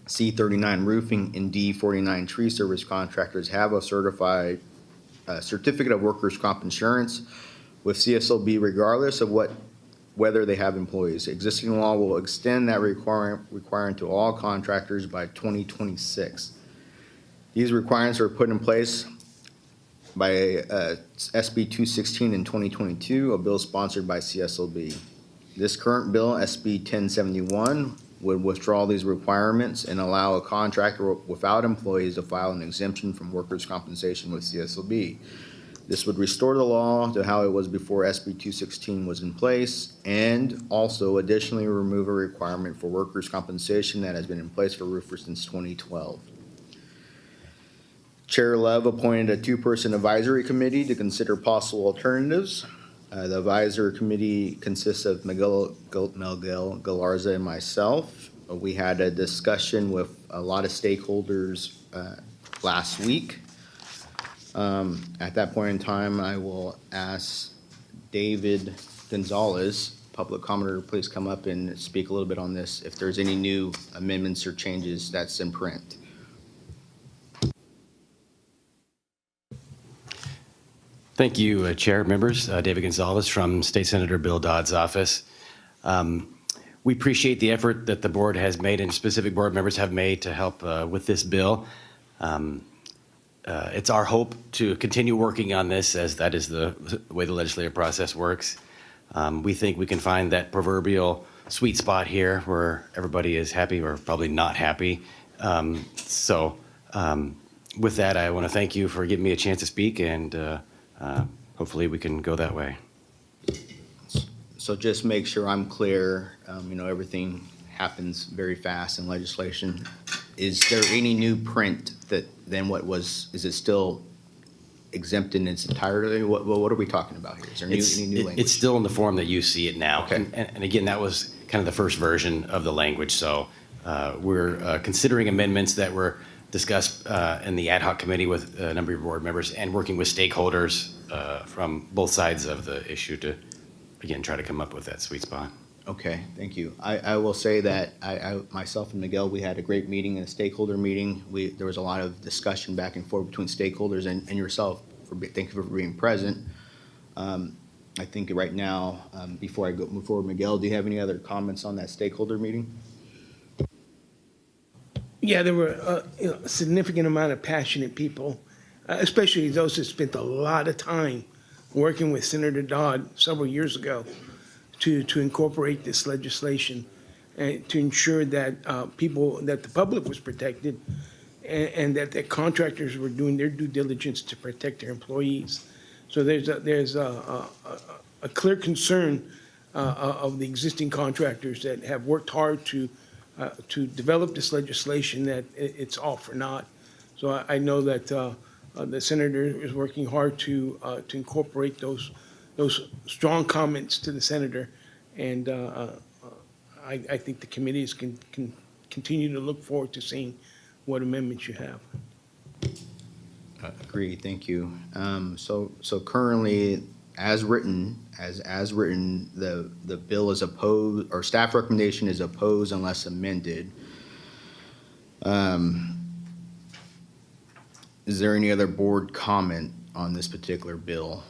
C39 roofing, and D49 tree service contractors have a certificate of workers' comp insurance with CSLB regardless of whether they have employees. Existing law will extend that requirement to all contractors by 2026. These requirements were put in place by SB 216 in 2022, a bill sponsored by CSLB. This current bill, SB 1071, would withdraw these requirements and allow a contractor without employees to file an exemption from workers' compensation with CSLB. This would restore the law to how it was before SB 216 was in place, and also additionally remove a requirement for workers' compensation that has been in place for roofers since 2012. Chair Love appointed a two-person advisory committee to consider possible alternatives. The advisory committee consists of Miguel Galarza and myself. We had a discussion with a lot of stakeholders last week. At that point in time, I will ask David Gonzalez, public commenter, please come up and speak a little bit on this, if there's any new amendments or changes that's in print. Thank you, Chair, members. David Gonzalez from State Senator Bill Dodd's office. We appreciate the effort that the board has made and specific board members have made to help with this bill. It's our hope to continue working on this, as that is the way the legislative process works. We think we can find that proverbial sweet spot here where everybody is happy or probably not happy. With that, I want to thank you for giving me a chance to speak, and hopefully we can go that way. So just make sure I'm clear, everything happens very fast in legislation. Is there any new print is it still exempt in its entirety? What are we talking about here? Is there any new language? It's still in the form that you see it now. Okay. And again, that was kind of the first version of the language. So we're considering amendments that were discussed in the ad hoc committee with a number of board members and working with stakeholders from both sides of the issue to, again, try to come up with that sweet spot. Okay, thank you. I will say that I myself and Miguel, we had a great meeting, a stakeholder meeting. There was a lot of discussion back and forth between stakeholders and yourself. Thank you for being present. I think right now, before I move forward, Miguel, do you have any other comments on that stakeholder meeting? Yeah, there were a significant amount of passionate people, especially those that spent a lot of time working with Senator Dodd several years ago to incorporate this legislation and to ensure that that the public was protected and that the contractors were doing their due diligence to protect their employees. So there's a clear concern of the existing contractors that have worked hard to develop this legislation that it's all for naught. So I know that the senator is working hard to incorporate those strong comments to the senator, and I think the committees can continue to look forward to seeing what amendments you have. Agreed, thank you. So currently, as written, the bill is opposed, or staff recommendation is opposed unless amended. Is there any other board comment on this particular bill?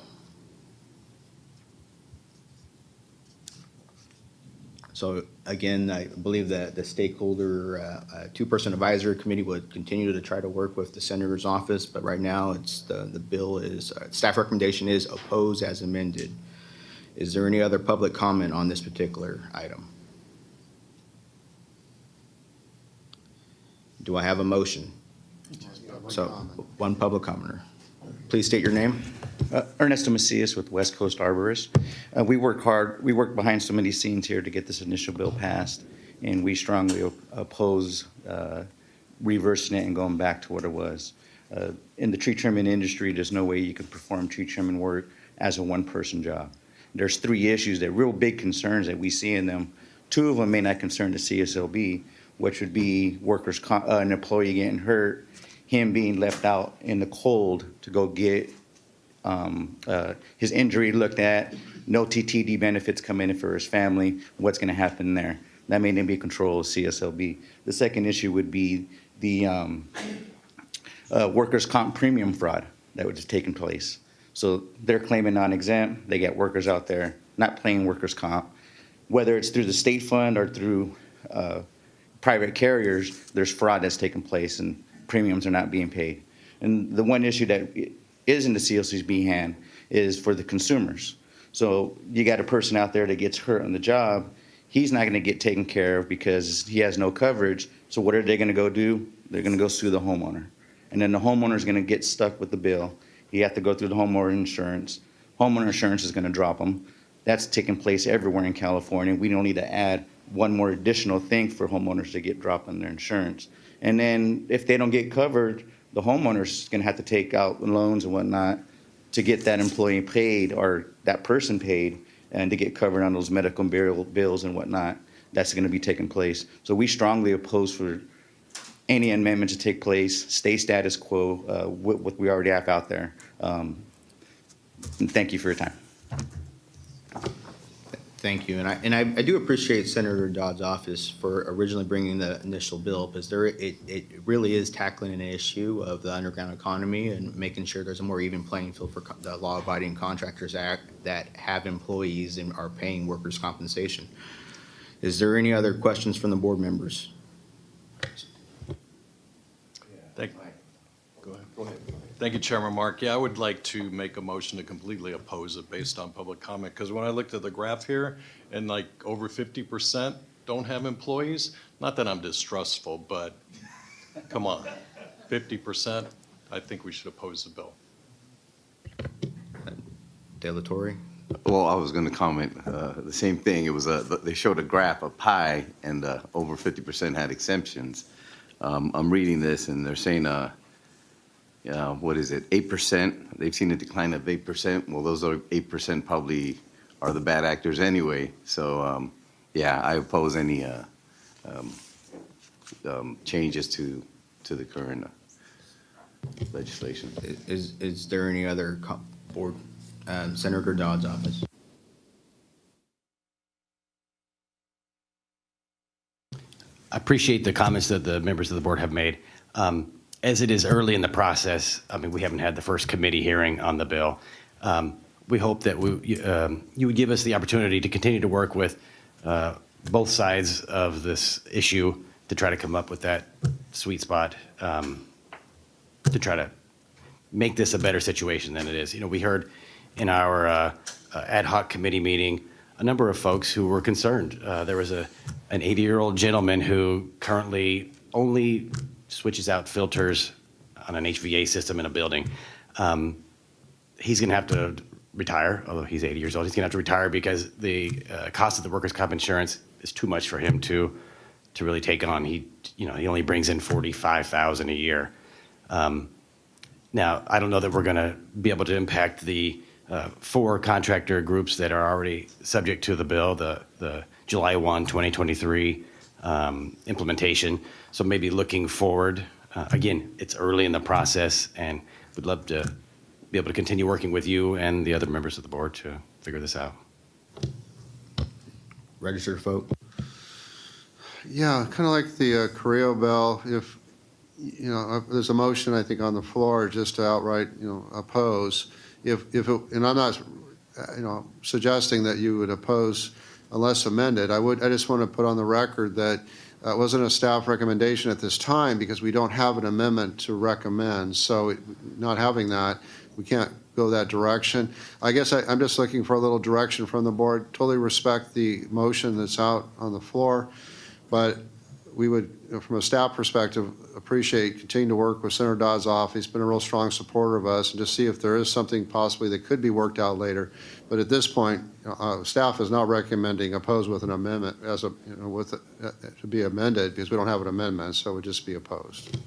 So again, I believe that the stakeholder two-person advisory committee would continue to try to work with the senator's office, but right now it's the bill is staff recommendation is opposed as amended. Is there any other public comment on this particular item? Do I have a motion? So one public commenter. Please state your name. Ernesto Macias with West Coast Arborists. We work hard, we work behind so many scenes here to get this initial bill passed, and we strongly oppose reversing it and going back to what it was. In the tree trimming industry, there's no way you can perform tree trimming work as a one-person job. There's three issues that real big concerns that we see in them. 2 of them may not concern the CSLB, which would be an employee getting hurt, him being left out in the cold to go get his injury looked at, no TTD benefits coming in for his family, what's going to happen there? That may then be control of CSLB. The second issue would be the workers' comp premium fraud that would have taken place. So they're claiming non-exempt, they get workers out there not paying workers' comp. Whether it's through the state fund or through private carriers, there's fraud that's taking place and premiums are not being paid. And the one issue that is in the CSLB hand is for the consumers. So you got a person out there that gets hurt on the job, he's not gonna get taken care of because he has no coverage. So what are they gonna go do? They're gonna go sue the homeowner. And then the homeowner's gonna get stuck with the bill. You have to go through the homeowner insurance. Homeowner insurance is gonna drop them. That's taking place everywhere in California. We don't need to add one more additional thing for homeowners to get dropped on their insurance. And then if they don't get covered, the homeowner's gonna have to take out loans and whatnot to get that employee paid or that person paid and to get covered on those medical bills and whatnot. That's gonna be taking place. So we strongly oppose for any amendment to take place, stay status quo, what we already have out there. And thank you for your time. Thank you, and I do appreciate Senator Dodd's office for originally bringing the initial bill, because it really is tackling an issue of the underground economy and making sure there's a more even playing field for the Law-Abiding Contractors Act that have employees and are paying workers' compensation. Is there any other questions from the board members? Thank you, Chairman Mark. Yeah, I would like to make a motion to completely oppose it based on public comment, because when I looked at the graph here, and like over 50% don't have employees, not that I'm distrustful, but come on, 50%, I think we should oppose the bill. De La Torre? Well, I was going to comment the same thing. It was they showed a graph, a pie, and over 50% had exemptions. I'm reading this, and they're saying, what is it, 8%? They've seen a decline of 8%. Well, those are 8% probably are the bad actors anyway. So, yeah, I oppose any changes to the current legislation. Is there any other board? Senator Dodd's office. I appreciate the comments that the members of the board have made. As it is early in the process, I mean, we haven't had the first committee hearing on the bill. We hope that you would give us the opportunity to continue to work with both sides of this issue to try to come up with that sweet spot to try to make this a better situation than it is. You know, we heard in our ad hoc committee meeting a number of folks who were concerned. There was an 80-year-old gentleman who currently only switches out filters on an HVAC system in a building. He's going to have to retire, although he's 80 years old. He's going to have to retire because the cost of the workers' comp insurance is too much for him to really take on. He only brings in $45,000 a year. Now, I don't know that we're going to be able to impact the 4 contractor groups that are already subject to the bill, the July 1, 2023 implementation. So maybe looking forward, again, it's early in the process, and we'd love to be able to continue working with you and the other members of the board to figure this out. Registered vote. Yeah, kind of like the Carrillo bill, if, there's a motion, I think, on the floor just to outright, oppose. And I'm not, suggesting that you would oppose unless amended. I just want to put on the record that it wasn't a staff recommendation at this time because we don't have an amendment to recommend. So not having that, we can't go that direction. I guess I'm just looking for a little direction from the board. Totally respect the motion that's out on the floor, but we would, from a staff perspective, appreciate continuing to work with Senator Dodd's office. He's been a real strong supporter of us, and just see if there is something possibly that could be worked out later. But at this point, staff is not recommending oppose with an amendment to be amended because we don't have an amendment, so it would just be opposed.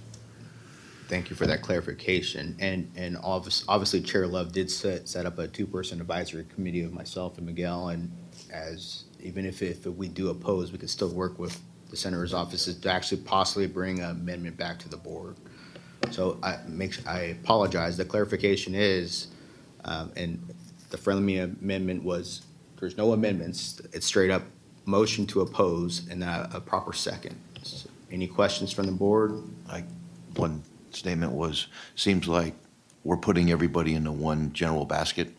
Thank you for that clarification. And obviously, Chair Love did set up a 2-person advisory committee of myself and Miguel, and as even if we do oppose, we could still work with the senator's offices to actually possibly bring an amendment back to the board. So I apologize. The clarification is, and the friendly amendment was, there's no amendments. It's straight up motion to oppose and a proper second. Any questions from the board? One statement was, seems like we're putting everybody into one general basket,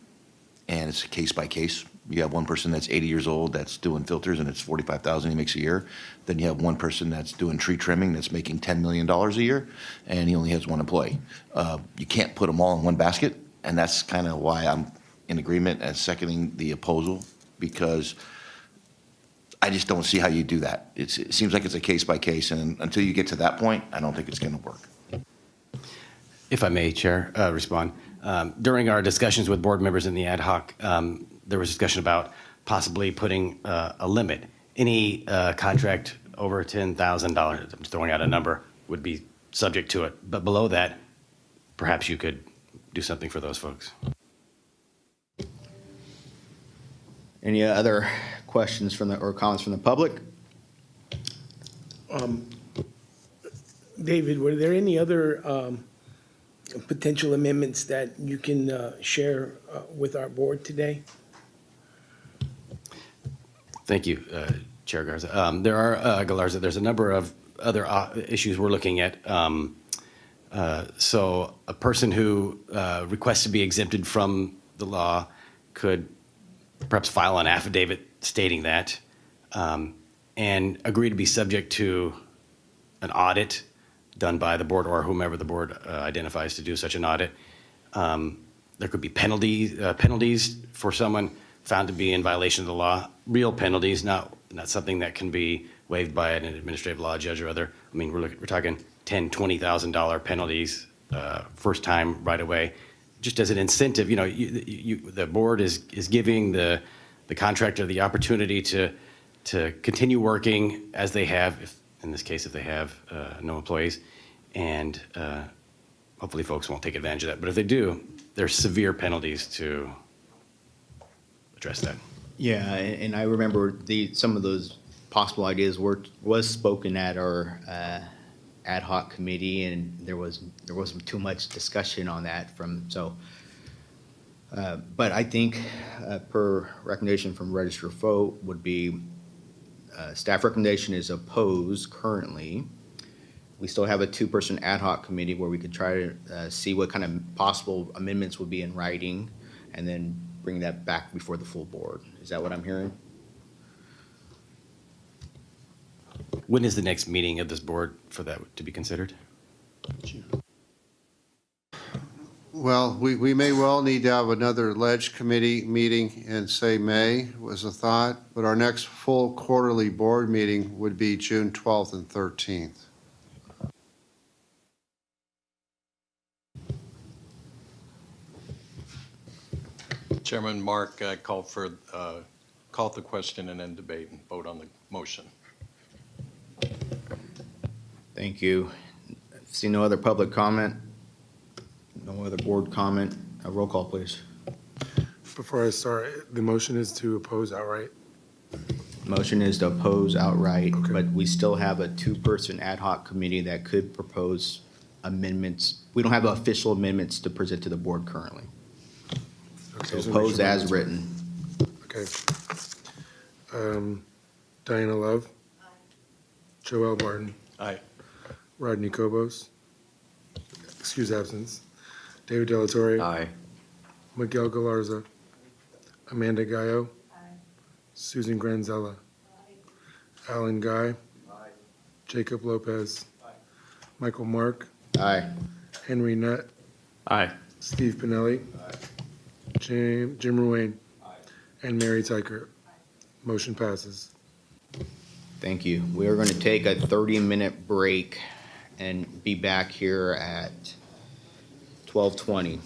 and it's case by case. You have one person that's 80 years old that's doing filters, and it's $45,000 he makes a year. Then you have one person that's doing tree trimming that's making $10 million a year, and he only has one employee. You can't put them all in one basket, and that's kind of why I'm in agreement and seconding the opposal, because I just don't see how you do that. It seems like it's a case by case, and until you get to that point, I don't think it's going to work. If I may, Chair, respond. During our discussions with board members in the ad hoc, there was discussion about possibly putting a limit. Any contract over $10,000, I'm just throwing out a number, would be subject to it. But below that, perhaps you could do something for those folks. Any other questions or comments from the public? David, were there any other potential amendments that you can share with our board today? Thank you, Chair Garza. There are, Galarza, there's a number of other issues we're looking at. So a person who requests to be exempted from the law could perhaps file an affidavit stating that and agree to be subject to an audit done by the board or whomever the board identifies to do such an audit. There could be penalties for someone found to be in violation of the law, real penalties, not something that can be waived by an administrative law judge or other. I mean, we're talking $10,000, $20,000 penalties first time right away. Just as an incentive, the board is giving the contractor the opportunity to continue working as they have, in this case, if they have no employees, and hopefully folks won't take advantage of that. But if they do, there's severe penalties to address that. Yeah, and I remember some of those possible ideas was spoken at our ad hoc committee, and there wasn't too much discussion on that but I think per recommendation from Registrar vote would be staff recommendation is opposed currently. We still have a two-person ad hoc committee where we could try to see what kind of possible amendments would be in writing and then bring that back before the full board. Is that what I'm hearing? When is the next meeting of this board for that to be considered? Well, we may well need to have another ledge committee meeting in, say, May, was a thought, but our next full quarterly board meeting would be June 12th and 13th. Chairman Mark called the question and then debate and vote on the motion. Thank you. See no other public comment? No other board comment? A roll call, please. Before I start, the motion is to oppose outright. Motion is to oppose outright, Okay. but we still have a two-person ad hoc committee that could propose amendments. We don't have official amendments to present to the board currently. Okay, So so oppose make sure as that's- written. Okay. Diana Love. Joel Martin. Aye. Rodney Cobos. Excuse absence. David Delatorre. Aye. Miguel Galarza. Amanda Gallo. Susan Granzella. Alan Guy. Jacob Lopez. Michael Mark. Aye. Henry Nutt. Aye. Steve Pinelli. Jim Ruane. And Mary Tykert. Motion passes. Thank you. We are going to take a 30-minute break and be back here at 12:20.